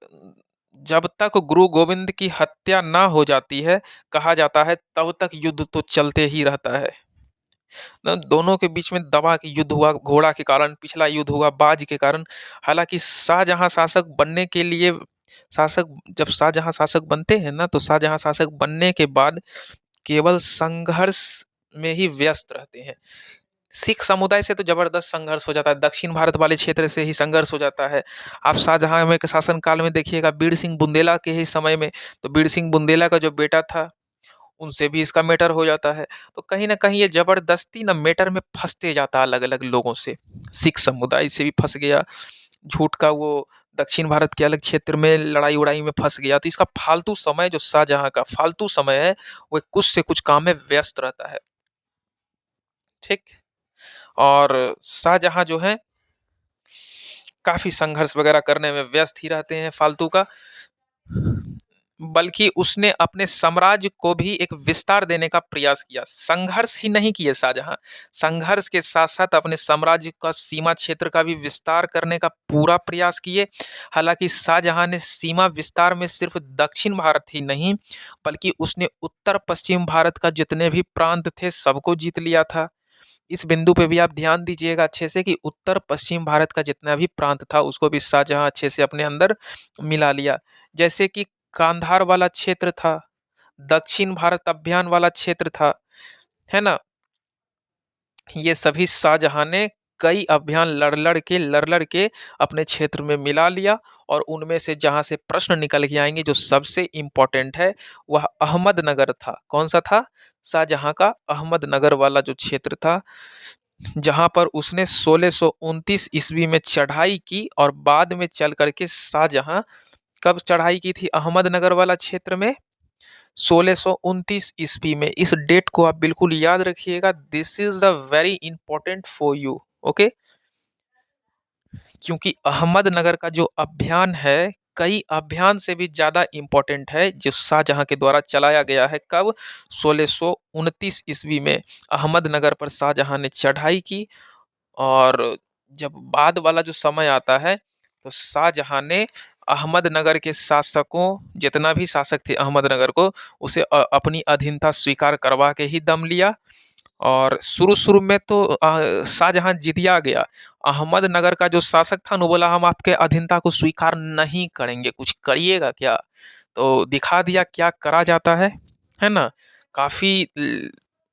जब तक गुरु गोविंद की हत्या ना हो जाती है, कहा जाता है तब तक युद्ध तो चलते ही रहता है। ना दोनों के बीच में दबा के युद्ध हुआ, घोड़ा के कारण, पिछला युद्ध हुआ बाज के कारण। हालाँकि शाहजहाँ शासक बनने के लिए शासक जब शाहजहाँ शासक बनते हैं ना, तो शाहजहाँ शासक बनने के बाद केवल संघर्ष में ही व्यस्त रहते हैं। सिख समुदाय से तो ज़बरदस्त संघर्ष हो जाता है, दक्षिण भारत वाले क्षेत्र से ही संघर्ष हो जाता है। आप शाहजहाँ में के शासनकाल में देखिएगा बीर सिंह बुंदेला के ही समय में, तो बीर सिंह बुंदेला का जो बेटा था उनसे भी इसका मैटर हो जाता है। तो कहीं न कहीं ये ज़बरदस्ती ना मैटर में फँसते जाता है अलग-अलग लोगों से। सिख समुदाय से भी फँस गया, झूठ का वो दक्षिण भारत के अलग क्षेत्र में लड़ाई-वड़ाई में फँस गया। तो इसका फालतू समय जो शाहजहाँ का फालतू समय है, वो कुछ से कुछ काम में व्यस्त रहता है। ठीक? और शाहजहाँ जो हैं, काफ़ी संघर्ष वगैरह करने में व्यस्त ही रहते हैं फालतू का। बल्कि उसने अपने साम्राज्य को भी एक विस्तार देने का प्रयास किया। संघर्ष ही नहीं किए शाहजहाँ, संघर्ष के साथ-साथ अपने साम्राज्य का सीमा क्षेत्र का भी विस्तार करने का पूरा प्रयास किए। हालाँकि शाहजहाँ ने सीमा विस्तार में सिर्फ़ दक्षिण भारत ही नहीं, बल्कि उसने उत्तर-पश्चिम भारत का जितने भी प्रांत थे, सबको जीत लिया था। इस बिंदु पे भी आप ध्यान दीजिएगा अच्छे से कि उत्तर-पश्चिम भारत का जितना भी प्रांत था, उसको भी शाहजहाँ अच्छे से अपने अंदर मिला लिया। जैसे कि कांधार वाला क्षेत्र था, दक्षिण भारत अभियान वाला क्षेत्र था, है ना? ये सभी शाहजहाँ ने कई अभियान लड़-लड़ के अपने क्षेत्र में मिला लिया और उनमें से जहाँ से प्रश्न निकल के आएँगे, जो सबसे इम्पोर्टेंट है, वह अहमदनगर था। कौन-सा था? शाहजहाँ का अहमदनगर वाला जो क्षेत्र था, जहाँ पर उसने 1629 ईस्वी में चढ़ाई की और बाद में चल कर के शाहजहाँ कब चढ़ाई की थी अहमदनगर वाला क्षेत्र में? 1629 ईस्वी में। इस डेट को आप बिल्कुल याद रखिएगा। This is the very important for you, okay? क्योंकि अहमदनगर का जो अभियान है, कई अभियान से भी ज़्यादा इम्पोर्टेंट है, जो शाहजहाँ के द्वारा चलाया गया है। कब? 1629 ईस्वी में अहमदनगर पर शाहजहाँ ने चढ़ाई की और जब बाद वाला जो समय आता है, तो शाहजहाँ ने अहमदनगर के शासकों, जितना भी शासक थे अहमदनगर को, उसे अपनी अधीनता स्वीकार करवा के ही दम लिया। और शुरू-शुरू में तो शाहजहाँ जितिया गया। अहमदनगर का जो शासक था ना, वो बोला हम आपके अधीनता को स्वीकार नहीं करेंगे, कुछ करिएगा क्या? तो दिखा दिया क्या करा जाता है ना? काफ़ी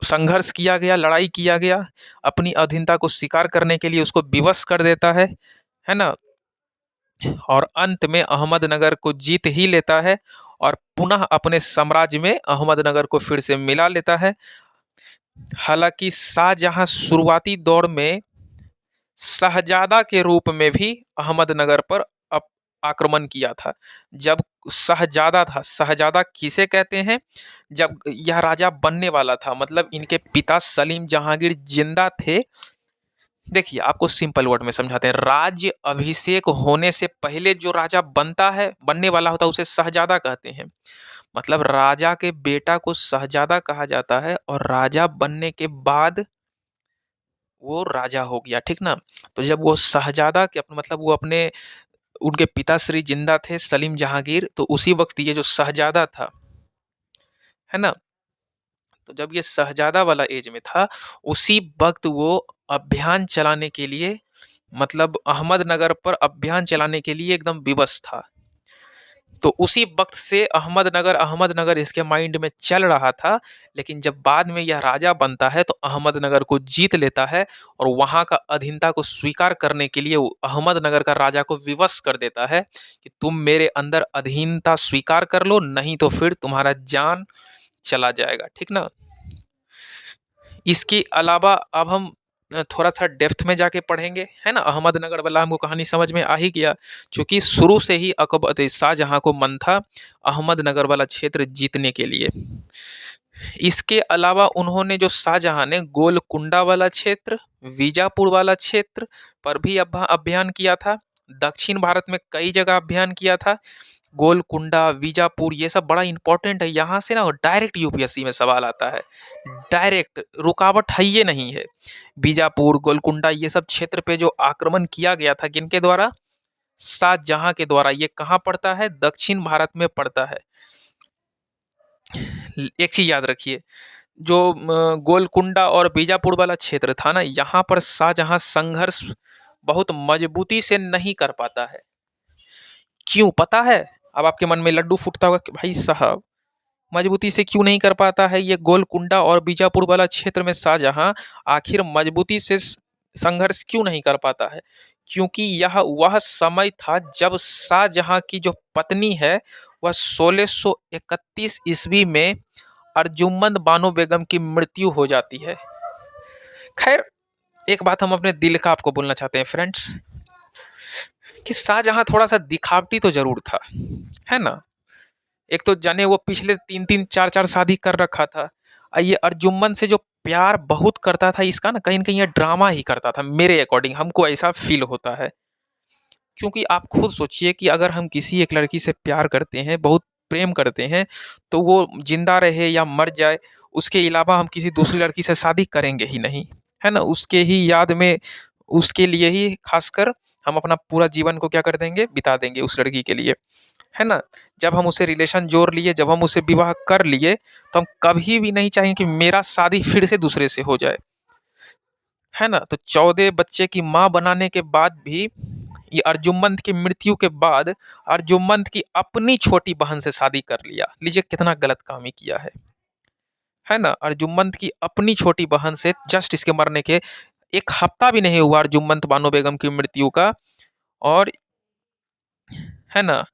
संघर्ष किया गया, लड़ाई किया गया, अपनी अधीनता को स्वीकार करने के लिए उसको विवश कर देता है ना? और अंत में अहमदनगर को जीत ही लेता है और पुनः अपने साम्राज्य में अहमदनगर को फिर से मिला लेता है। हालाँकि शाहजहाँ शुरुआती दौर में शहज़ादा के रूप में भी अहमदनगर पर आक्रमण किया था। जब शहज़ादा था, शहज़ादा किसे कहते हैं? जब यह राजा बनने वाला था, मतलब इनके पिता सलीम जहांगीर जिंदा थे। देखिए, आपको सिंपल वर्ड में समझाते हैं। राज्य अभिषेक होने से पहले जो राजा बनता है, बनने वाला होता है, उसे शहज़ादा कहते हैं। मतलब राजा के बेटा को शहज़ादा कहा जाता है और राजा बनने के बाद वो राजा हो गया, ठीक ना? तो जब वो शहज़ादा के मतलब वो अपने उनके पिताश्री जिंदा थे सलीम जहांगीर, तो उसी वक्त ये जो शहजादा था, है ना, तो जब ये शहजादा वाला एज में था, उसी वक्त वो अभियान चलाने के लिए, मतलब अहमदनगर पर अभियान चलाने के लिए एकदम विवश था। तो उसी वक्त से अहमदनगर अहमदनगर इसके माइंड में चल रहा था। लेकिन जब बाद में यह राजा बनता है तो अहमदनगर को जीत लेता है और वहां का अधीनता को स्वीकार करने के लिए वो अहमदनगर का राजा को विवश कर देता है कि तुम मेरे अंदर अधीनता स्वीकार कर लो, नहीं तो फिर तुम्हारा जान चला जाएगा, ठीक ना। इसके अलावा अब हम थोड़ा सा डेप्थ में जाके पढ़ेंगे, है ना। अहमदनगर वाला हमको कहानी समझ में आ ही गया, क्योंकि शुरू से ही अकबर शाहजहां को मन था अहमदनगर वाला क्षेत्र जीतने के लिए। इसके अलावा उन्होंने जो शाहजहां ने गोलकुंडा वाला क्षेत्र, बीजापुर वाला क्षेत्र पर भी अभियान किया था। दक्षिण भारत में कई जगह अभियान किया था। गोलकुंडा, बीजापुर, ये सब बड़ा इंपॉर्टेंट है। यहाँ से ना डायरेक्ट यूपीएससी में सवाल आता है, डायरेक्ट, रुकावट है ये नहीं है। बीजापुर, गोलकुंडा, ये सब क्षेत्र पे जो आक्रमण किया गया था किनके द्वारा? शाहजहां के द्वारा। ये कहाँ पड़ता है? दक्षिण भारत में पड़ता है। एक चीज याद रखिए, जो गोलकुंडा और बीजापुर वाला क्षेत्र था ना, यहाँ पर शाहजहां संघर्ष बहुत मजबूती से नहीं कर पाता है। क्यों पता है? अब आपके मन में लड्डू फूटता होगा कि भाई साहब मजबूती से क्यों नहीं कर पाता है ये गोलकुंडा और बीजापुर वाला क्षेत्र में शाहजहां, आखिर मजबूती से संघर्ष क्यों नहीं कर पाता है? क्योंकि यह वह समय था जब शाहजहां की जो पत्नी है वह 1631 ईस्वी में अर्जुमंद बानो बेगम की मृत्यु हो जाती है। खैर, एक बात हम अपने दिल का आपको बोलना चाहते हैं फ्रेंड्स, कि शाहजहां थोड़ा सा दिखावटी तो जरूर था, है ना। एक तो जाने वो पिछले 3-3 4-4 शादी कर रखा था, ये अर्जुमन से जो प्यार बहुत करता था, इसका ना कहीं न कहीं ये ड्रामा ही करता था, मेरे अकॉर्डिंग हमको ऐसा फ़ील होता है। क्योंकि आप खुद सोचिए कि अगर हम किसी एक लड़की से प्यार करते हैं, बहुत प्रेम करते हैं, तो वो ज़िंदा रहे या मर जाए, उसके अलावा हम किसी दूसरी लड़की से शादी करेंगे ही नहीं, है ना? उसके ही याद में, उसके लिए ही ख़ासकर हम अपना पूरा जीवन को क्या कर देंगे? बिता देंगे उस लड़की के लिए। है ना? जब हम उससे रिलेशन जोड़ लिए, जब हम उससे विवाह कर लिए, तो हम कभी भी नहीं चाहेंगे कि मेरा शादी फिर से दूसरे से हो जाए, है ना? तो 14 बच्चे की माँ बनाने के बाद भी, ये अर्जुमंद की मृत्यु के बाद अर्जुमंद की अपनी छोटी बहन से शादी कर लिया। लीजिए कितना गलत काम ही किया है ना? अर्जुमंद की अपनी छोटी बहन से जस्ट इसके मरने के 1 हफ्ता भी नहीं हुआ अर्जुमंद बानो बेगम की मृत्यु का, और है ना?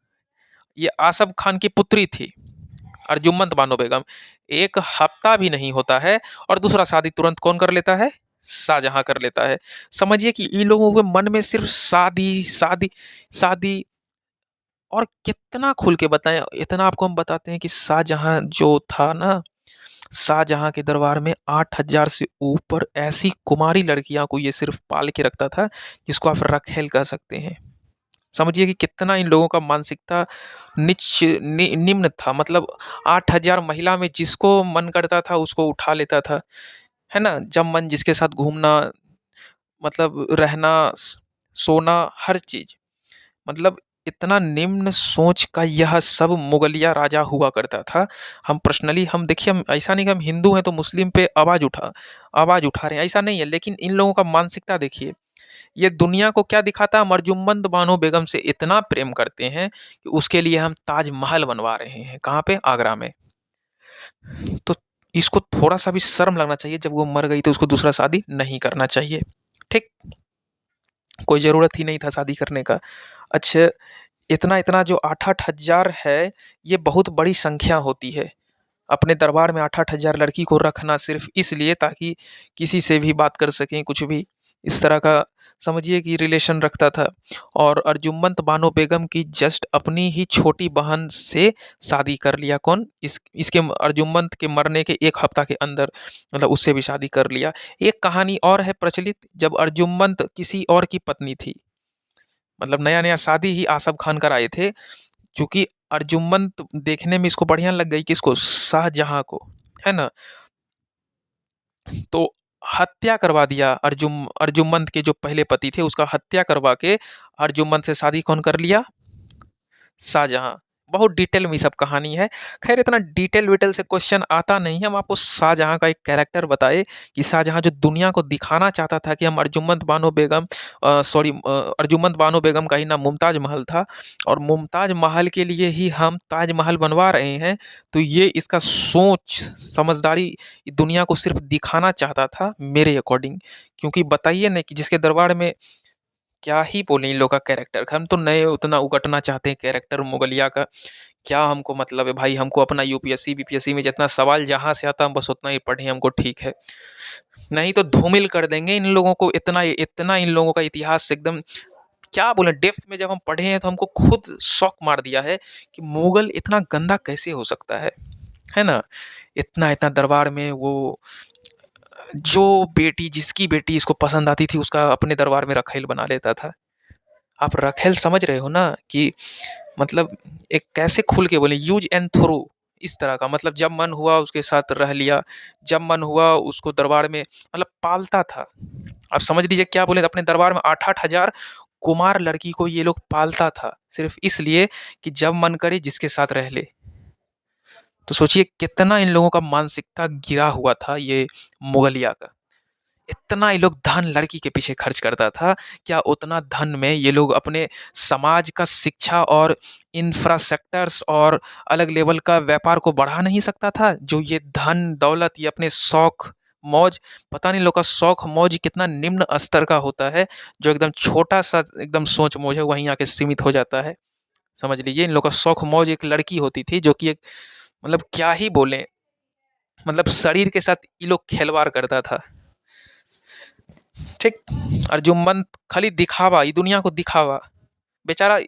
ये आसफ खान की पुत्री थी अर्जुमंद बानो बेगम। 1 हफ्ता भी नहीं होता है और दूसरा शादी तुरंत कौन कर लेता है? शाहजहां कर लेता है। समझिए कि इन लोगों के मन में सिर्फ शादी, शादी, शादी। और कितना खुल के बताएं, इतना आपको हम बताते हैं कि शाहजहां जो था ना, शाहजहां के दरबार में 8,000 से ऊपर ऐसी कुमारी लड़कियां को ये सिर्फ पाल के रखता था, जिसको आप रखेल कह सकते हैं। समझिए कि कितना इन लोगों का मानसिकता निम्न था। मतलब 8,000 महिला में जिसको मन करता था उसको उठा लेता था, है ना। जब मन जिसके साथ घूमना, मतलब रहना, सोना, हर चीज, मतलब इतना निम्न सोच का यह सब मुगलिया राजा हुआ करता था। हम पर्सनली, हम देखिए, हम ऐसा नहीं कि हम हिंदू हैं तो मुस्लिम पे आवाज उठा रहे हैं, ऐसा नहीं है। लेकिन इन लोगों का मानसिकता देखिए, ये दुनिया को क्या दिखाता है? हम अर्जुमंद बानो बेगम से इतना प्रेम करते हैं कि उसके लिए हम ताजमहल बनवा रहे हैं। कहाँ पे? आगरा में। तो इसको थोड़ा सा भी शर्म लगना चाहिए, जब वो मर गई तो उसको दूसरा शादी नहीं करना चाहिए, ठीक। कोई ज़रूरत ही नहीं था शादी करने का। अच्छा, इतना इतना जो 8-8 हज़ार है, ये बहुत बड़ी संख्या होती है। अपने दरबार में 8-8 हज़ार लड़की को रखना सिर्फ इसलिए ताकि किसी से भी बात कर सकें, कुछ भी इस तरह का समझिए कि रिलेशन रखता था। और अर्जुमंद बानो बेगम की जस्ट अपनी ही छोटी बहन से शादी कर लिया। कौन? इसके अर्जुमंद के मरने के 1 हफ्ता के अंदर, मतलब उससे भी शादी कर लिया। एक कहानी और है प्रचलित, जब अर्जुमंद किसी और की पत्नी थी, मतलब नया-नया शादी ही आसफ खान कराए थे। चूँकि अर्जुमंद देखने में इसको बढ़िया लग गई, किसको? शाहजहां को, है ना। तो हत्या करवा दिया। अर्जुमंद के जो पहले पति थे उसका हत्या करवा के अर्जुमंद से शादी कौन कर लिया? शाहजहां। बहुत डिटेल में ये सब कहानी है। खैर इतना डिटेल विटेल से क्वेश्चन आता नहीं है। हम आपको शाहजहां का एक कैरेक्टर बताए कि शाहजहां जो दुनिया को दिखाना चाहता था कि हम अर्जुमंद बानो बेगम सॉरी अर्जुमंद बानो बेगम का ही नाम मुमताज महल था और मुमताज महल के लिए ही हम ताजमहल बनवा रहे हैं। तो ये इसका सोच समझदारी दुनिया को सिर्फ दिखाना चाहता था मेरे अकॉर्डिंग। क्योंकि बताइए ना कि जिसके दरबार में क्या ही बोले इन लोग का कैरेक्टर, हम तो नए उतना उगटना चाहते हैं कैरेक्टर मुगलिया का। क्या हमको मतलब है भाई, हमको अपना यूपीएससी बीपीएससी में जितना सवाल जहाँ से आता हम बस उतना ही पढ़े, हमको ठीक है। नहीं तो धूमिल कर देंगे इन लोगों को। इतना इतना इन लोगों का इतिहास एकदम क्या बोले, डेप्थ में जब हम पढ़े हैं तो हमको खुद शौक मार दिया है कि मुगल इतना गंदा कैसे हो सकता है ना। इतना इतना दरबार में वो जो बेटी जिसकी बेटी इसको पसंद आती थी उसका अपने दरबार में रखेल बना लेता था। आप रखेल समझ रहे हो ना कि मतलब एक कैसे खुल के बोले, यूज एंड थ्रो इस तरह का, मतलब जब मन हुआ उसके साथ रह लिया, जब मन हुआ उसको दरबार में मतलब पालता था। आप समझ लीजिए क्या बोले, अपने दरबार में 8-8 हजार कुमार लड़की को ये लोग पालता था सिर्फ इसलिए कि जब मन करे जिसके साथ रह ले। तो सोचिए कितना इन लोगों का मानसिकता गिरा हुआ था ये मुगलिया का। इतना ये लोग धन लड़की के पीछे खर्च करता था। क्या उतना धन में ये लोग अपने समाज का शिक्षा और इंफ्रास्ट्रक्चर्स और अलग लेवल का व्यापार को बढ़ा नहीं सकता था? जो ये धन दौलत ये अपने शौक मौज, पता नहीं लोग का शौक मौज कितना निम्न स्तर का होता है, जो एकदम छोटा सा एकदम सोच मोज है वहीं आके सीमित हो जाता है। समझ लीजिए इन लोग का शौक मौज एक लड़की होती थी जो कि एक मतलब क्या ही बोले, मतलब शरीर के साथ ये लोग खिलवाड़ करता था। ठीक। अर्जुमंद खाली दिखावा, ये दुनिया को दिखावा। बेचारा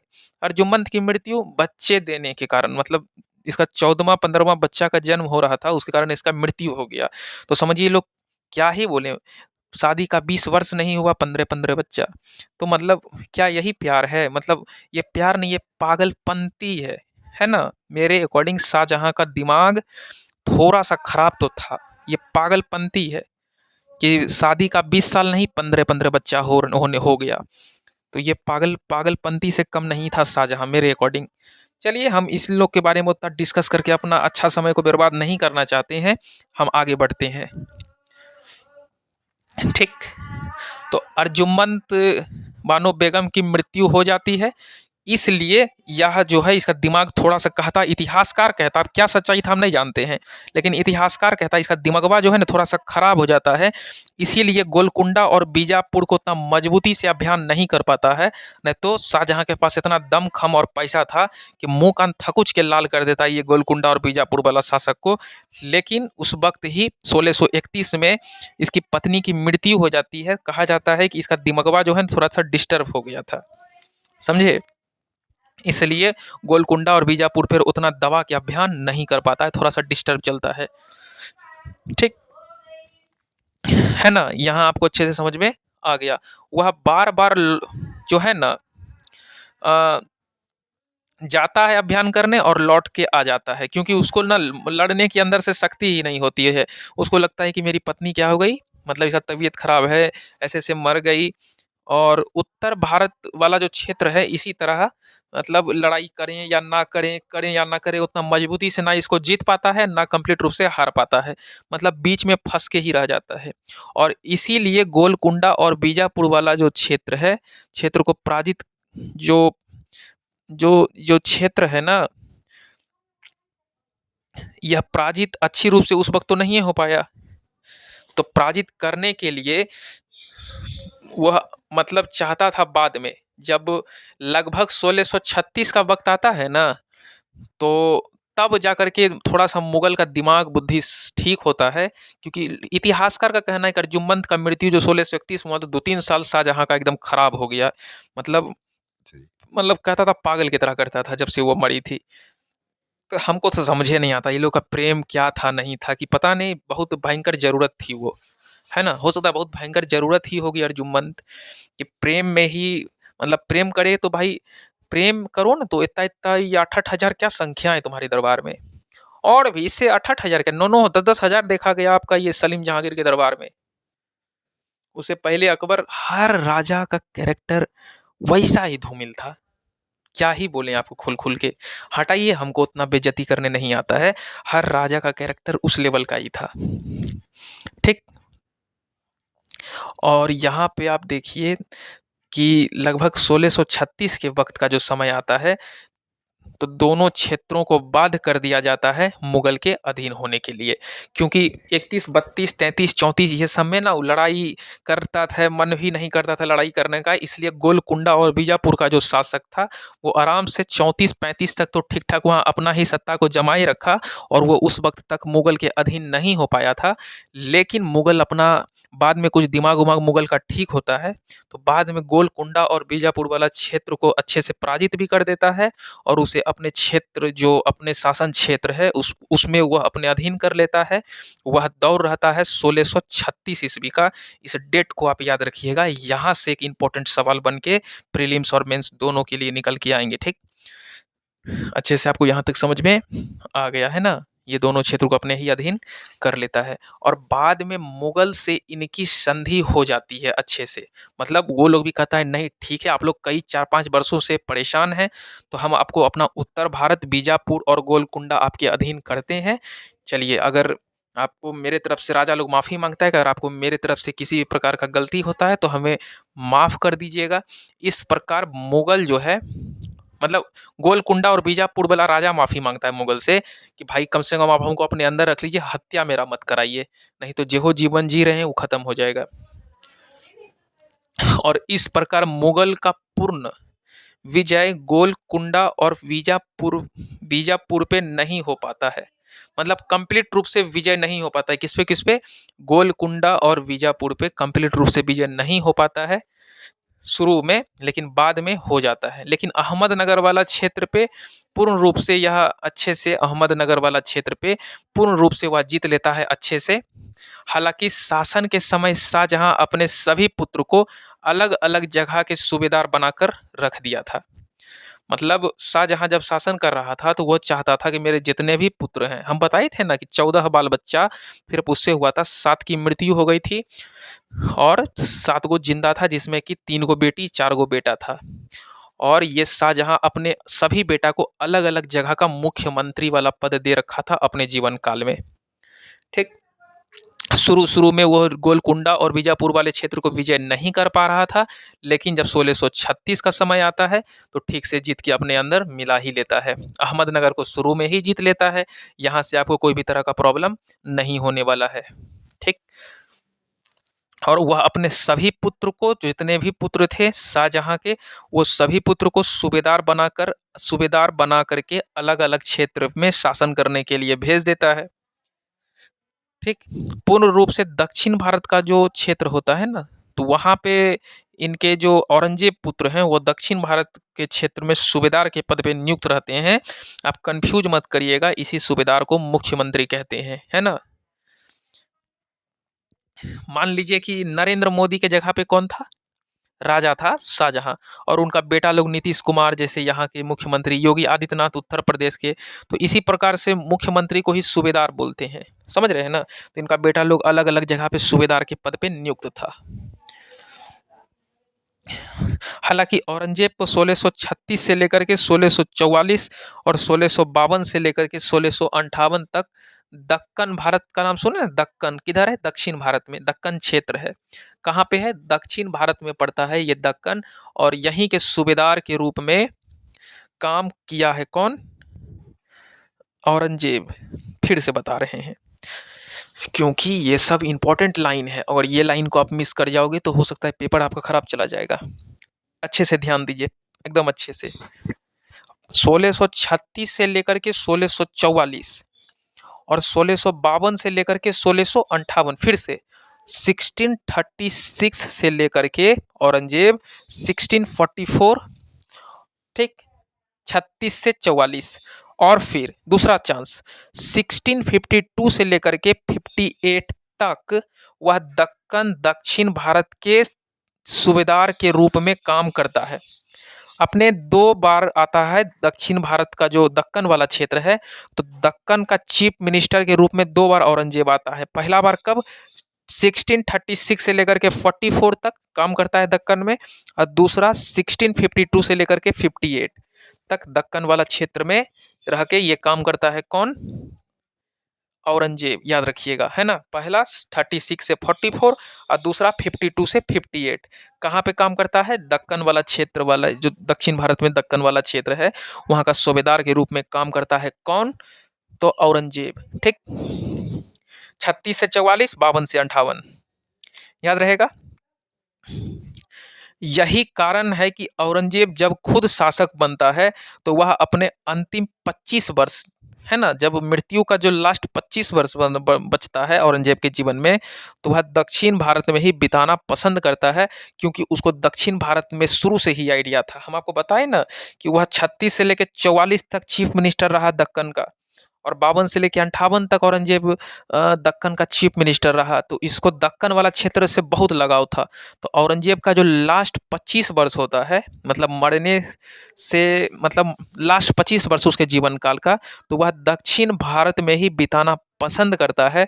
अर्जुमंद की मृत्यु बच्चे देने के कारण, मतलब इसका 14वां 15वां बच्चा का जन्म हो रहा था उसके कारण इसका मृत्यु हो गया। तो समझिए लोग क्या ही बोले, शादी का 20 वर्ष नहीं हुआ 15-15 बच्चा। तो मतलब क्या यही प्यार है? मतलब ये प्यार नहीं, ये पागलपंती है ना। मेरे अकॉर्डिंग शाहजहां का दिमाग थोड़ा सा खराब तो था, ये पागलपंती है कि शादी का 20 साल नहीं 15-15 बच्चा होने हो गया। तो ये पागलपंती से कम नहीं था शाहजहां मेरे अकॉर्डिंग। चलिए हम इस लोग के बारे में उतना डिस्कस करके अपना अच्छा समय को बर्बाद नहीं करना चाहते हैं, हम आगे बढ़ते हैं। ठीक। तो अर्जुमंद बानो बेगम की मृत्यु हो जाती है, इसलिए यह जो है इसका दिमाग थोड़ा सा कहता, इतिहासकार कहता, अब क्या सच्चाई था हम नहीं जानते हैं, लेकिन इतिहासकार कहता है इसका दिमागवा जो है ना थोड़ा सा खराब हो जाता है। इसीलिए गोलकुंडा और बीजापुर को उतना मजबूती से अभियान नहीं कर पाता है। नहीं तो शाहजहां के पास इतना दम खम और पैसा था कि मुंह कान थकुच के लाल कर देता ये गोलकुंडा और बीजापुर वाला शासक को। लेकिन उस वक्त ही 1631 में इसकी पत्नी की मृत्यु हो जाती है। कहा जाता है कि इसका दिमागवा जो है थोड़ा सा डिस्टर्ब हो गया था, समझे। इसलिए गोलकुंडा और बीजापुर पर उतना दवा के अभियान नहीं कर पाता है, थोड़ा सा डिस्टर्ब चलता है। ठीक है ना, यहाँ आपको अच्छे से समझ में आ गया। वह बार बार जो है ना जाता है अभियान करने और लौट के आ जाता है, क्योंकि उसको ना लड़ने की अंदर से शक्ति ही नहीं होती है। उसको लगता है कि मेरी पत्नी क्या हो गई, मतलब इसका तबीयत खराब है, ऐसे से मर गई। और उत्तर भारत वाला जो क्षेत्र है इसी तरह, मतलब लड़ाई करें या ना करें, करें या ना करें, उतना मजबूती से ना इसको जीत पाता है ना कंप्लीट रूप से हार पाता है, मतलब बीच में फंस के ही रह जाता है। और इसीलिए गोलकुंडा और बीजापुर वाला जो क्षेत्र है, क्षेत्र को पराजित, जो जो जो क्षेत्र है ना, यह पराजित अच्छी रूप से उस वक्त तो नहीं हो पाया। तो पराजित करने के लिए वह मतलब चाहता था बाद में, जब लगभग 1636 का वक्त आता है ना, तो तब जाकर के थोड़ा सा मुगल का दिमाग बुद्धि ठीक होता है। क्योंकि इतिहासकार का कहना है कि अर्जुमंद का मृत्यु जो 1631 में हुआ तो 2-3 साल शाहजहां का एकदम खराब हो गया। मतलब मतलब कहता था पागल की तरह करता था जब से वो मरी थी। तो हमको तो समझे नहीं आता ये लोग का प्रेम क्या था नहीं था, कि पता नहीं बहुत भयंकर जरूरत थी वो, है ना। हो सकता है बहुत भयंकर जरूरत ही होगी अर्जुमंद कि प्रेम में ही, मतलब प्रेम करे तो भाई प्रेम करो ना, तो इतना इतना ये 8-8 हजार क्या संख्या है तुम्हारे दरबार में। और भी इससे 8-8 हजार क्या, 9-9 10-10 हजार देखा गया आपका ये सलीम जहांगीर के दरबार में। उससे पहले अकबर हर राजा का कैरेक्टर वैसा ही धूमिल था। क्या ही बोलें आपको खुल के। हटाइए, हमको उतना बेइज्जती करने नहीं आता है। हर राजा का कैरेक्टर उस लेवल का ही था। ठीक। और यहाँ पे आप देखिए कि लगभग 1636 के वक्त का जो समय आता है, तो दोनों क्षेत्रों को बाध्य कर दिया जाता है मुगल के अधीन होने के लिए। क्योंकि 31, 32, 33, 34 ये सब में ना वो लड़ाई करता था, मन भी नहीं करता था लड़ाई करने का। इसलिए गोलकुंडा और बीजापुर का जो शासक था वो आराम से 34-35 तक तो ठीक ठाक वहाँ अपना ही सत्ता को जमाए रखा, और वो उस वक्त तक मुगल के अधीन नहीं हो पाया था। लेकिन मुगल अपना बाद में कुछ दिमाग उमाग मुगल का ठीक होता है, तो बाद में गोलकुंडा और बीजापुर वाला क्षेत्र को अच्छे से पराजित भी कर देता है, और उसे अपने क्षेत्र, जो अपने शासन क्षेत्र है, उसमें वह अपने अधीन कर लेता है। वह दौर रहता है 1636 ईस्वी का। इस डेट को आप याद रखिएगा, यहाँ से एक इम्पोर्टेंट सवाल बन के प्रीलिम्स और मेंस दोनों के लिए निकल के आएंगे। ठीक, अच्छे से आपको यहाँ तक समझ में आ गया है ना। ये दोनों क्षेत्रों को अपने ही अधीन कर लेता है, और बाद में मुगल से इनकी संधि हो जाती है अच्छे से। मतलब वो लोग भी कहता है नहीं ठीक है, आप लोग कई 4-5 वर्षों से परेशान हैं, तो हम आपको अपना उत्तर भारत, बीजापुर और गोलकुंडा आपके अधीन करते हैं। चलिए, अगर आपको मेरे तरफ से राजा लोग माफ़ी मांगता है, अगर आपको मेरे तरफ से किसी भी प्रकार का गलती होता है तो हमें माफ़ कर दीजिएगा। इस प्रकार मुगल जो है, मतलब गोलकुंडा और बीजापुर वाला राजा माफी मांगता है मुगल से कि भाई कम से कम आप हमको अपने अंदर रख लीजिए, हत्या मेरा मत कराइए, नहीं तो जेहो जीवन जी रहे हैं वो खत्म हो जाएगा। और इस प्रकार मुगल का पूर्ण विजय गोलकुंडा और बीजापुर बीजापुर पे नहीं हो पाता है। मतलब कंप्लीट रूप से विजय नहीं हो पाता है। किस पे गोलकुंडा और बीजापुर पे कंप्लीट रूप से विजय नहीं हो पाता है शुरू में, लेकिन बाद में हो जाता है। लेकिन अहमदनगर वाला क्षेत्र पे पूर्ण रूप से यह अच्छे से अहमदनगर वाला क्षेत्र पे पूर्ण रूप से वह जीत लेता है अच्छे से। हालांकि शासन के समय शाहजहां अपने सभी पुत्र को अलग अलग जगह के सूबेदार बनाकर रख दिया था। मतलब शाहजहां जब शासन कर रहा था तो वो चाहता था कि मेरे जितने भी पुत्र हैं, हम बताए थे ना कि 14 बाल बच्चा सिर्फ उससे हुआ था, 7 की मृत्यु हो गई थी और 7 गो जिंदा था, जिसमें कि 3 गो बेटी 4 गो बेटा था। और ये शाहजहां अपने सभी बेटा को अलग अलग जगह का मुख्यमंत्री वाला पद दे रखा था अपने जीवन काल में। ठीक। शुरू शुरू में वो गोलकुंडा और बीजापुर वाले क्षेत्र को विजय नहीं कर पा रहा था, लेकिन जब 1636 का समय आता है तो ठीक से जीत के अपने अंदर मिला ही लेता है। अहमदनगर को शुरू में ही जीत लेता है, यहाँ से आपको कोई भी तरह का प्रॉब्लम नहीं होने वाला है। ठीक। और वह अपने सभी पुत्र को, जो जितने भी पुत्र थे शाहजहां के, वो सभी पुत्र को सूबेदार बना करके अलग अलग क्षेत्र में शासन करने के लिए भेज देता है। ठीक। पूर्ण रूप से दक्षिण भारत का जो क्षेत्र होता है ना, तो वहाँ पे इनके जो औरंगजेब पुत्र हैं वो दक्षिण भारत के क्षेत्र में सूबेदार के पद पे नियुक्त रहते हैं। आप कंफ्यूज मत करिएगा, इसी सूबेदार को मुख्यमंत्री कहते हैं, है ना। मान लीजिए कि नरेंद्र मोदी के जगह पे कौन था, राजा था शाहजहां, और उनका बेटा लोग नीतीश कुमार जैसे यहाँ के मुख्यमंत्री, योगी आदित्यनाथ उत्तर प्रदेश के, तो इसी प्रकार से मुख्यमंत्री को ही सूबेदार बोलते हैं, समझ रहे हैं ना। तो इनका बेटा लोग अलग अलग जगह पे सूबेदार के पद पे नियुक्त था। हालांकि औरंगजेब को 1636 से लेकर के 1644 और 1652 से लेकर के 1658 तक दक्कन भारत का नाम सुने ना, दक्कन किधर है, दक्षिण भारत में दक्कन क्षेत्र है। कहाँ पे है, दक्षिण भारत में पड़ता है ये दक्कन। और यहीं के सूबेदार के रूप में काम किया है कौन, औरंगजेब। फिर से बता रहे हैं क्योंकि ये सब इंपॉर्टेंट लाइन है, और ये लाइन को आप मिस कर जाओगे तो हो सकता है पेपर आपका खराब चला जाएगा। अच्छे से ध्यान दीजिए, एकदम अच्छे से। 1636 से लेकर के 1644 और 1652 से लेकर के 1658, फिर से 1636 से लेकर के औरंगजेब 1644, ठीक, 36 से 44, और फिर दूसरा चांस 1652 से लेकर के 58 तक वह दक्कन दक्षिण भारत के सूबेदार के रूप में काम करता है। अपने 2 बार आता है दक्षिण भारत का जो दक्कन वाला क्षेत्र है, तो दक्कन का चीफ मिनिस्टर के रूप में 2 बार औरंगजेब आता है। पहला बार कब, 1636 से लेकर के 44 तक काम करता है दक्कन में, और दूसरा 1652 से लेकर के 58 तक दक्कन वाला क्षेत्र में रह के ये काम करता है। कौन? औरंगजेब, याद रखिएगा, है ना। पहला 36 से 44 और दूसरा 52 से 58। कहाँ पे काम करता है? दक्कन वाला क्षेत्र वाला, जो दक्षिण भारत में दक्कन वाला क्षेत्र है, वहाँ का सूबेदार के रूप में काम करता है। कौन? तो औरंगजेब। ठीक, 36 से 44, 52 से 58, याद रहेगा। यही कारण है कि औरंगजेब जब खुद शासक बनता है तो वह अपने अंतिम 25 वर्ष, है ना, जब मृत्यु का जो लास्ट 25 वर्ष बचता है औरंगजेब के जीवन में, तो वह दक्षिण भारत में ही बिताना पसंद करता है, क्योंकि उसको दक्षिण भारत में शुरू से ही आइडिया था। हम आपको बताएं ना कि वह 36 से लेकर 44 तक चीफ मिनिस्टर रहा दक्कन का, और 52 से लेकर 58 तक औरंगजेब दक्कन का चीफ मिनिस्टर रहा। तो इसको दक्कन वाला क्षेत्र से बहुत लगाव था। तो औरंगजेब का जो लास्ट 25 वर्ष होता है, मतलब मरने से मतलब लास्ट 25 वर्ष उसके जीवन काल का, तो वह दक्षिण भारत में ही बिताना पसंद करता है,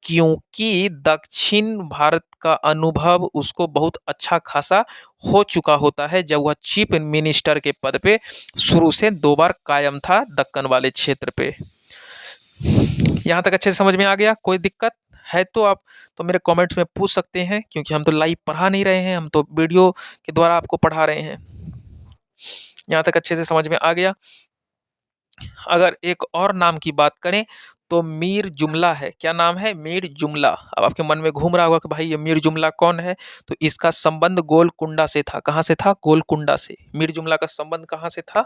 क्योंकि दक्षिण भारत का अनुभव उसको बहुत अच्छा खासा हो चुका होता है, जब वह चीफ मिनिस्टर के पद पे शुरू से 2 बार कायम था दक्कन वाले क्षेत्र पे। यहाँ तक अच्छे से समझ में आ गया? कोई दिक्कत है तो आप तो मेरे कमेंट्स में पूछ सकते हैं, क्योंकि हम तो लाइव पढ़ा नहीं रहे हैं, हम तो वीडियो के द्वारा आपको पढ़ा रहे हैं। यहाँ तक अच्छे से समझ में आ गया? अगर एक और नाम की बात करें तो मीर जुमला है। क्या नाम है? मीर जुमला। अब आपके मन में घूम रहा होगा कि भाई ये मीर जुमला कौन है? तो इसका संबंध गोलकुंडा से था। कहाँ से था? गोलकुंडा से। मीर जुमला का संबंध कहाँ से था?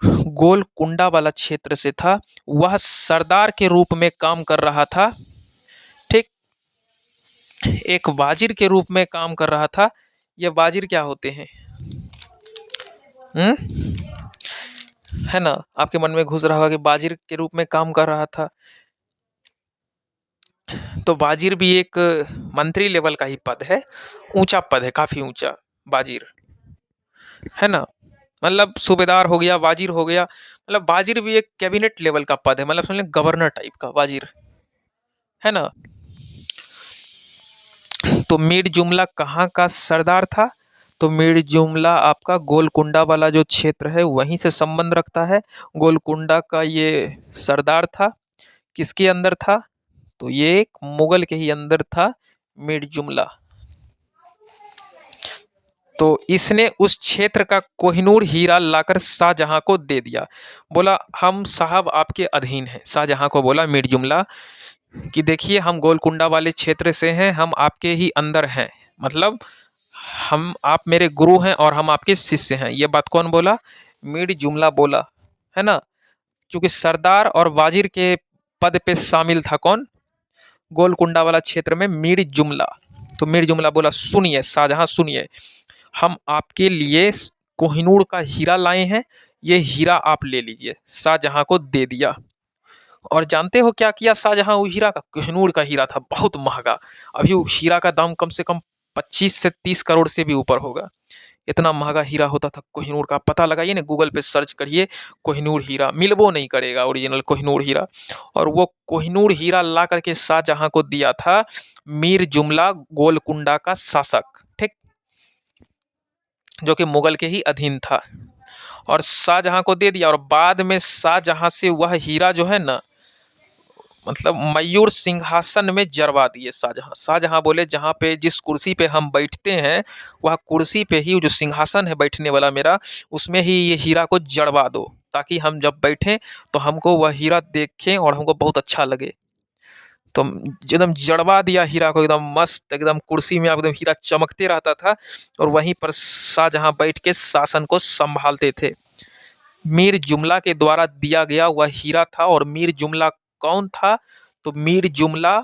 गोलकुंडा वाला क्षेत्र से था। वह सरदार के रूप में काम कर रहा था। ठीक, एक वाजिर के रूप में काम कर रहा था। ये वाजिर क्या होते हैं? है ना, आपके मन में घुस रहा होगा कि वाजिर के रूप में काम कर रहा था। तो वाजिर भी एक मंत्री लेवल का ही पद है, ऊंचा पद है, काफी ऊंचा वाजिर, है ना। मतलब सूबेदार हो गया, वाजिर हो गया, मतलब वाजिर भी एक कैबिनेट लेवल का पद है, मतलब समझ लें गवर्नर टाइप का वाजिर, है ना। तो मीर जुमला कहाँ का सरदार था? तो मीर जुमला आपका गोलकुंडा वाला जो क्षेत्र है वहीं से संबंध रखता है। गोलकुंडा का ये सरदार था। किसके अंदर था? तो ये एक मुगल के ही अंदर था, मीर जुमला। तो इसने उस क्षेत्र का कोहिनूर हीरा लाकर शाहजहां को दे दिया। बोला हम साहब आपके अधीन हैं। शाहजहां को बोला मीर जुमला कि देखिए हम गोलकुंडा वाले क्षेत्र से हैं, हम आपके ही अंदर हैं, मतलब हम आप मेरे गुरु हैं और हम आपके शिष्य हैं। ये बात कौन बोला? मीर जुमला बोला, है ना। क्योंकि सरदार और वाजिर के पद पे शामिल था कौन? गोलकुंडा वाला क्षेत्र में मीर जुमला। तो मीर जुमला बोला सुनिए शाहजहां, सुनिए, हम आपके लिए कोहिनूर का हीरा लाए हैं, ये हीरा आप ले लीजिए। शाहजहां को दे दिया। और जानते हो क्या किया शाहजहां? वो हीरा का, कोहिनूर का हीरा था, बहुत महंगा। अभी वो हीरा का दाम कम से कम 25 से 30 करोड़ से भी ऊपर होगा। इतना महंगा हीरा होता था कोहिनूर का। पता लगाइए ना, गूगल पे सर्च करिए कोहिनूर हीरा, मिलबो नहीं करेगा ओरिजिनल कोहिनूर हीरा। और वो कोहिनूर हीरा ला करके शाहजहां को दिया था मीर जुमला, गोलकुंडा का शासक, ठीक, जो कि मुगल के ही अधीन था। और शाहजहां को दे दिया, और बाद में शाहजहां से वह हीरा जो है ना, मतलब मयूर सिंहासन में जरवा दिए शाहजहां। शाहजहां बोले जहाँ पे जिस कुर्सी पे हम बैठते हैं, वह कुर्सी पे ही जो सिंहासन है बैठने वाला मेरा, उसमें ही ये हीरा को जड़वा दो, ताकि हम जब बैठें तो हमको वह हीरा देखें और हमको बहुत अच्छा लगे। तो एकदम जड़वा दिया हीरा को, एकदम मस्त, एकदम कुर्सी में एकदम हीरा चमकते रहता था। और वहीं पर शाहजहां बैठ के शासन को संभालते थे। मीर जुमला के द्वारा दिया गया वह हीरा था। और मीर जुमला कौन था? तो मीर जुमला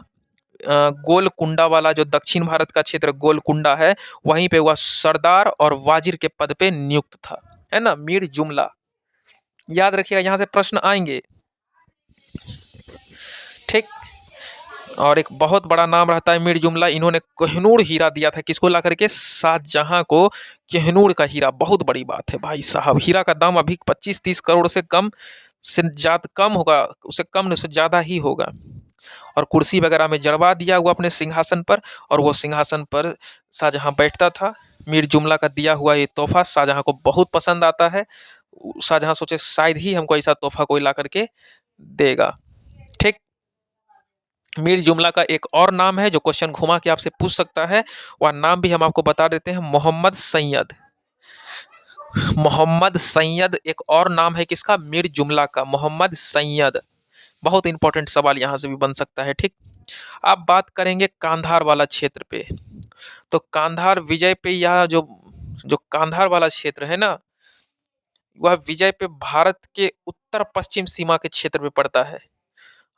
गोलकुंडा वाला जो दक्षिण भारत का क्षेत्र गोलकुंडा है, वहीं पे वह सरदार और वाजिर के पद पे नियुक्त था, है ना, मीर जुमला। याद रखिएगा, यहाँ से प्रश्न आएंगे, ठीक। और एक बहुत बड़ा नाम रहता है मीर जुमला। इन्होंने कोहिनूर हीरा दिया था, किसको ला करके? शाहजहां को कोहिनूर का हीरा। बहुत बड़ी बात है भाई साहब। हीरा का दाम अभी 25-30 करोड़ से कम से ज्यादा कम होगा, उससे कम नहीं, उससे ज्यादा ही होगा। और कुर्सी वगैरह में जड़वा दिया हुआ अपने सिंहासन पर, और वो सिंहासन पर शाहजहाँ बैठता था। मीर जुमला का दिया हुआ ये तोहफा शाहजहाँ को बहुत पसंद आता है। शाहजहाँ सोचे शायद ही हमको ऐसा तोहफा कोई ला करके देगा। ठीक। मीर जुमला का एक और नाम है जो क्वेश्चन घुमा के आपसे पूछ सकता है, वह नाम भी हम आपको बता देते हैं, मोहम्मद सैयद। मोहम्मद सैयद एक और नाम है किसका? मीर जुमला का, मोहम्मद सैयद। बहुत इंपॉर्टेंट सवाल यहाँ से भी बन सकता है। ठीक। अब बात करेंगे कांधार वाला क्षेत्र पे। तो कांधार विजय पे, यह जो जो कांधार वाला क्षेत्र है ना, वह विजय पे भारत के उत्तर पश्चिम सीमा के क्षेत्र में पड़ता है।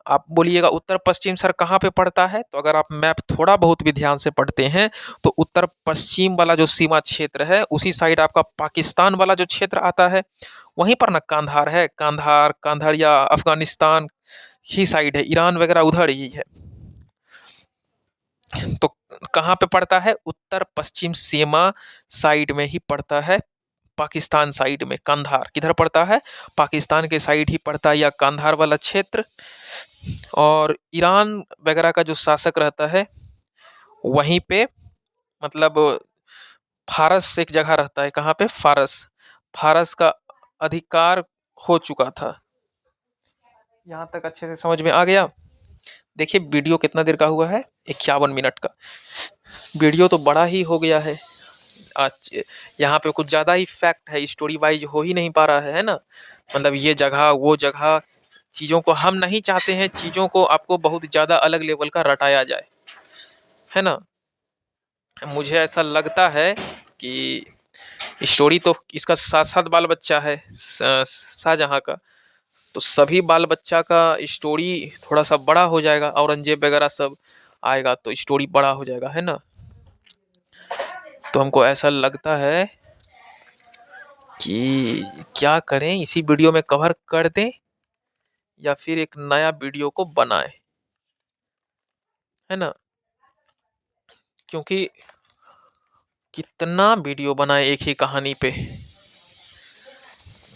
आप बोलिएगा उत्तर पश्चिम सर कहाँ पे पड़ता है? तो अगर आप मैप थोड़ा बहुत भी ध्यान से पढ़ते हैं तो उत्तर पश्चिम वाला जो सीमा क्षेत्र है उसी साइड आपका पाकिस्तान वाला जो क्षेत्र आता है, वहीं पर ना कांधार है। कांधार, कांधार या अफगानिस्तान ही साइड है, ईरान वगैरह उधर ही है। तो कहाँ पे पड़ता है? उत्तर पश्चिम सीमा साइड में ही पड़ता है, पाकिस्तान साइड में। कांधार किधर पड़ता है? पाकिस्तान के साइड ही पड़ता है या कांधार वाला क्षेत्र। और ईरान वगैरह का जो शासक रहता है वहीं पे, मतलब फारस एक जगह रहता है। कहाँ पे? फारस। फारस का अधिकार हो चुका था। यहाँ तक अच्छे से समझ में आ गया? देखिए वीडियो कितना देर का हुआ है, 51 मिनट का। वीडियो तो बड़ा ही हो गया है आज। यहाँ पे कुछ ज़्यादा ही फैक्ट है, स्टोरी वाइज हो ही नहीं पा रहा है ना। मतलब ये जगह वो जगह, चीज़ों को हम नहीं चाहते हैं, चीज़ों को आपको बहुत ज़्यादा अलग लेवल का रटाया जाए, है ना। मुझे ऐसा लगता है कि स्टोरी तो इसका 7-7 बाल बच्चा है शाहजहाँ का, तो सभी बाल बच्चा का स्टोरी थोड़ा सा बड़ा हो जाएगा, औरंगजेब वगैरह सब आएगा तो स्टोरी बड़ा हो जाएगा, है ना। तो हमको ऐसा लगता है कि क्या करें, इसी वीडियो में कवर कर दें या फिर एक नया वीडियो को बनाएं, है ना। क्योंकि कितना वीडियो बनाए एक ही कहानी पे,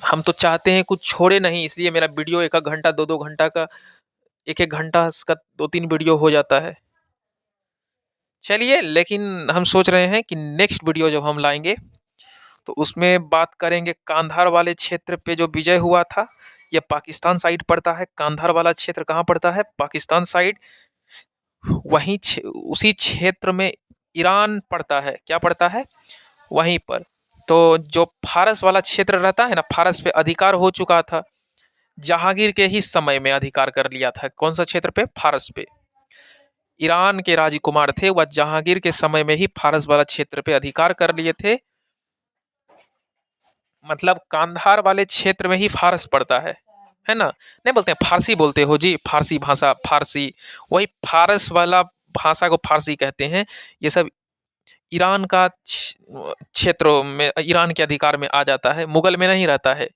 हम तो चाहते हैं कुछ छोड़े नहीं, इसलिए मेरा वीडियो 1-1 घंटा 2-2 घंटा का, 1-1 घंटा का 2-3 वीडियो हो जाता है। चलिए, लेकिन हम सोच रहे हैं कि नेक्स्ट वीडियो जब हम लाएंगे तो उसमें बात करेंगे कांधार वाले क्षेत्र पे जो विजय हुआ था। ये पाकिस्तान साइड पड़ता है। कांधार वाला क्षेत्र कहाँ पड़ता है? पाकिस्तान साइड। वहीं उसी क्षेत्र में ईरान पड़ता है। क्या पड़ता है? वहीं पर। तो जो फारस वाला क्षेत्र रहता है ना, फारस पे अधिकार हो चुका था। जहांगीर के ही समय में अधिकार कर लिया था। कौन सा क्षेत्र पे? फारस पे। ईरान के राजकुमार थे, वह जहांगीर के समय में ही फारस वाला क्षेत्र पे अधिकार कर लिए थे। मतलब कांधार वाले क्षेत्र में ही फारस पड़ता है ना। नहीं बोलते हैं फारसी, बोलते हो जी, फारसी भाषा, फारसी। वही फारस वाला भाषा को फारसी कहते हैं। ये सब ईरान का क्षेत्रों में, ईरान के अधिकार में आ जाता है, मुगल में नहीं रहता है।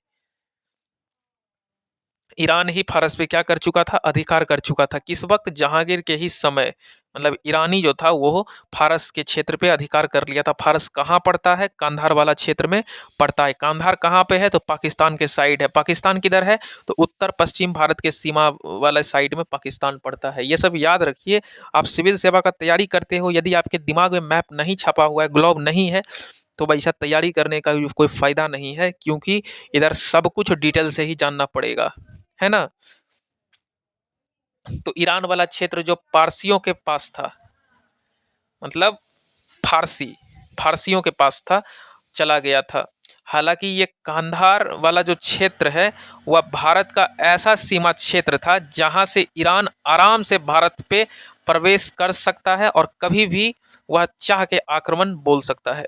ईरान ही फारस पे क्या कर चुका था? अधिकार कर चुका था। किस वक्त? जहांगीर के ही समय। मतलब ईरानी जो था वो फारस के क्षेत्र पे अधिकार कर लिया था। फारस कहाँ पड़ता है? कांधार वाला क्षेत्र में पड़ता है। कांधार कहाँ पे है? तो पाकिस्तान के साइड है। पाकिस्तान किधर है? तो उत्तर पश्चिम भारत के सीमा वाले साइड में पाकिस्तान पड़ता है। ये सब याद रखिए। आप सिविल सेवा का तैयारी करते हो, यदि आपके दिमाग में मैप नहीं छपा हुआ है, ग्लोब नहीं है, तो वैसा तैयारी करने का कोई फ़ायदा नहीं है, क्योंकि इधर सब कुछ डिटेल से ही जानना पड़ेगा, है ना। तो ईरान वाला क्षेत्र जो पारसियों के पास था, मतलब फारसियों के पास था, चला गया था। हालांकि ये कांधार वाला जो क्षेत्र है वह भारत का ऐसा सीमा क्षेत्र था जहां से ईरान आराम से भारत पे प्रवेश कर सकता है और कभी भी वह चाह के आक्रमण बोल सकता है।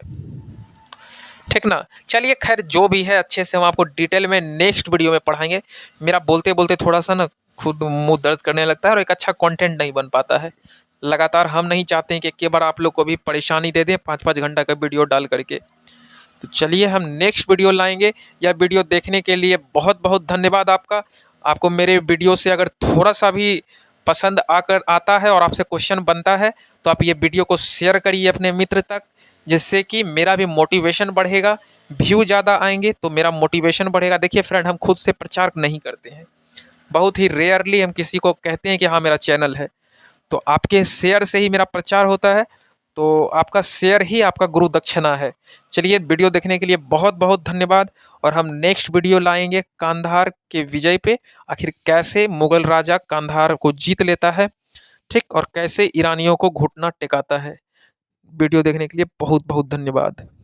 ठीक ना। चलिए खैर जो भी है, अच्छे से हम आपको डिटेल में नेक्स्ट वीडियो में पढ़ाएंगे। मेरा बोलते बोलते थोड़ा सा ना खुद मुंह दर्द करने लगता है और एक अच्छा कंटेंट नहीं बन पाता है। लगातार हम नहीं चाहते हैं कि एक बार आप लोग को भी परेशानी दे दें 5-5 घंटा का वीडियो डाल करके। तो चलिए हम नेक्स्ट वीडियो लाएंगे। यह वीडियो देखने के लिए बहुत बहुत धन्यवाद आपका। आपको मेरे वीडियो से अगर थोड़ा सा भी पसंद आता है और आपसे क्वेश्चन बनता है तो आप ये वीडियो को शेयर करिए अपने मित्र तक, जिससे कि मेरा भी मोटिवेशन बढ़ेगा। व्यू ज़्यादा आएंगे तो मेरा मोटिवेशन बढ़ेगा। देखिए फ्रेंड, हम खुद से प्रचार नहीं करते हैं, बहुत ही रेयरली हम किसी को कहते हैं कि हाँ मेरा चैनल है। तो आपके शेयर से ही मेरा प्रचार होता है, तो आपका शेयर ही आपका गुरु दक्षिणा है। चलिए, वीडियो देखने के लिए बहुत-बहुत धन्यवाद और हम नेक्स्ट वीडियो लाएँगे कांधार के विजय पे। आखिर कैसे मुगल राजा कांधार को जीत लेता है, ठीक? और कैसे ईरानियों को घुटना टेकाता है। वीडियो देखने के लिए बहुत-बहुत धन्यवाद।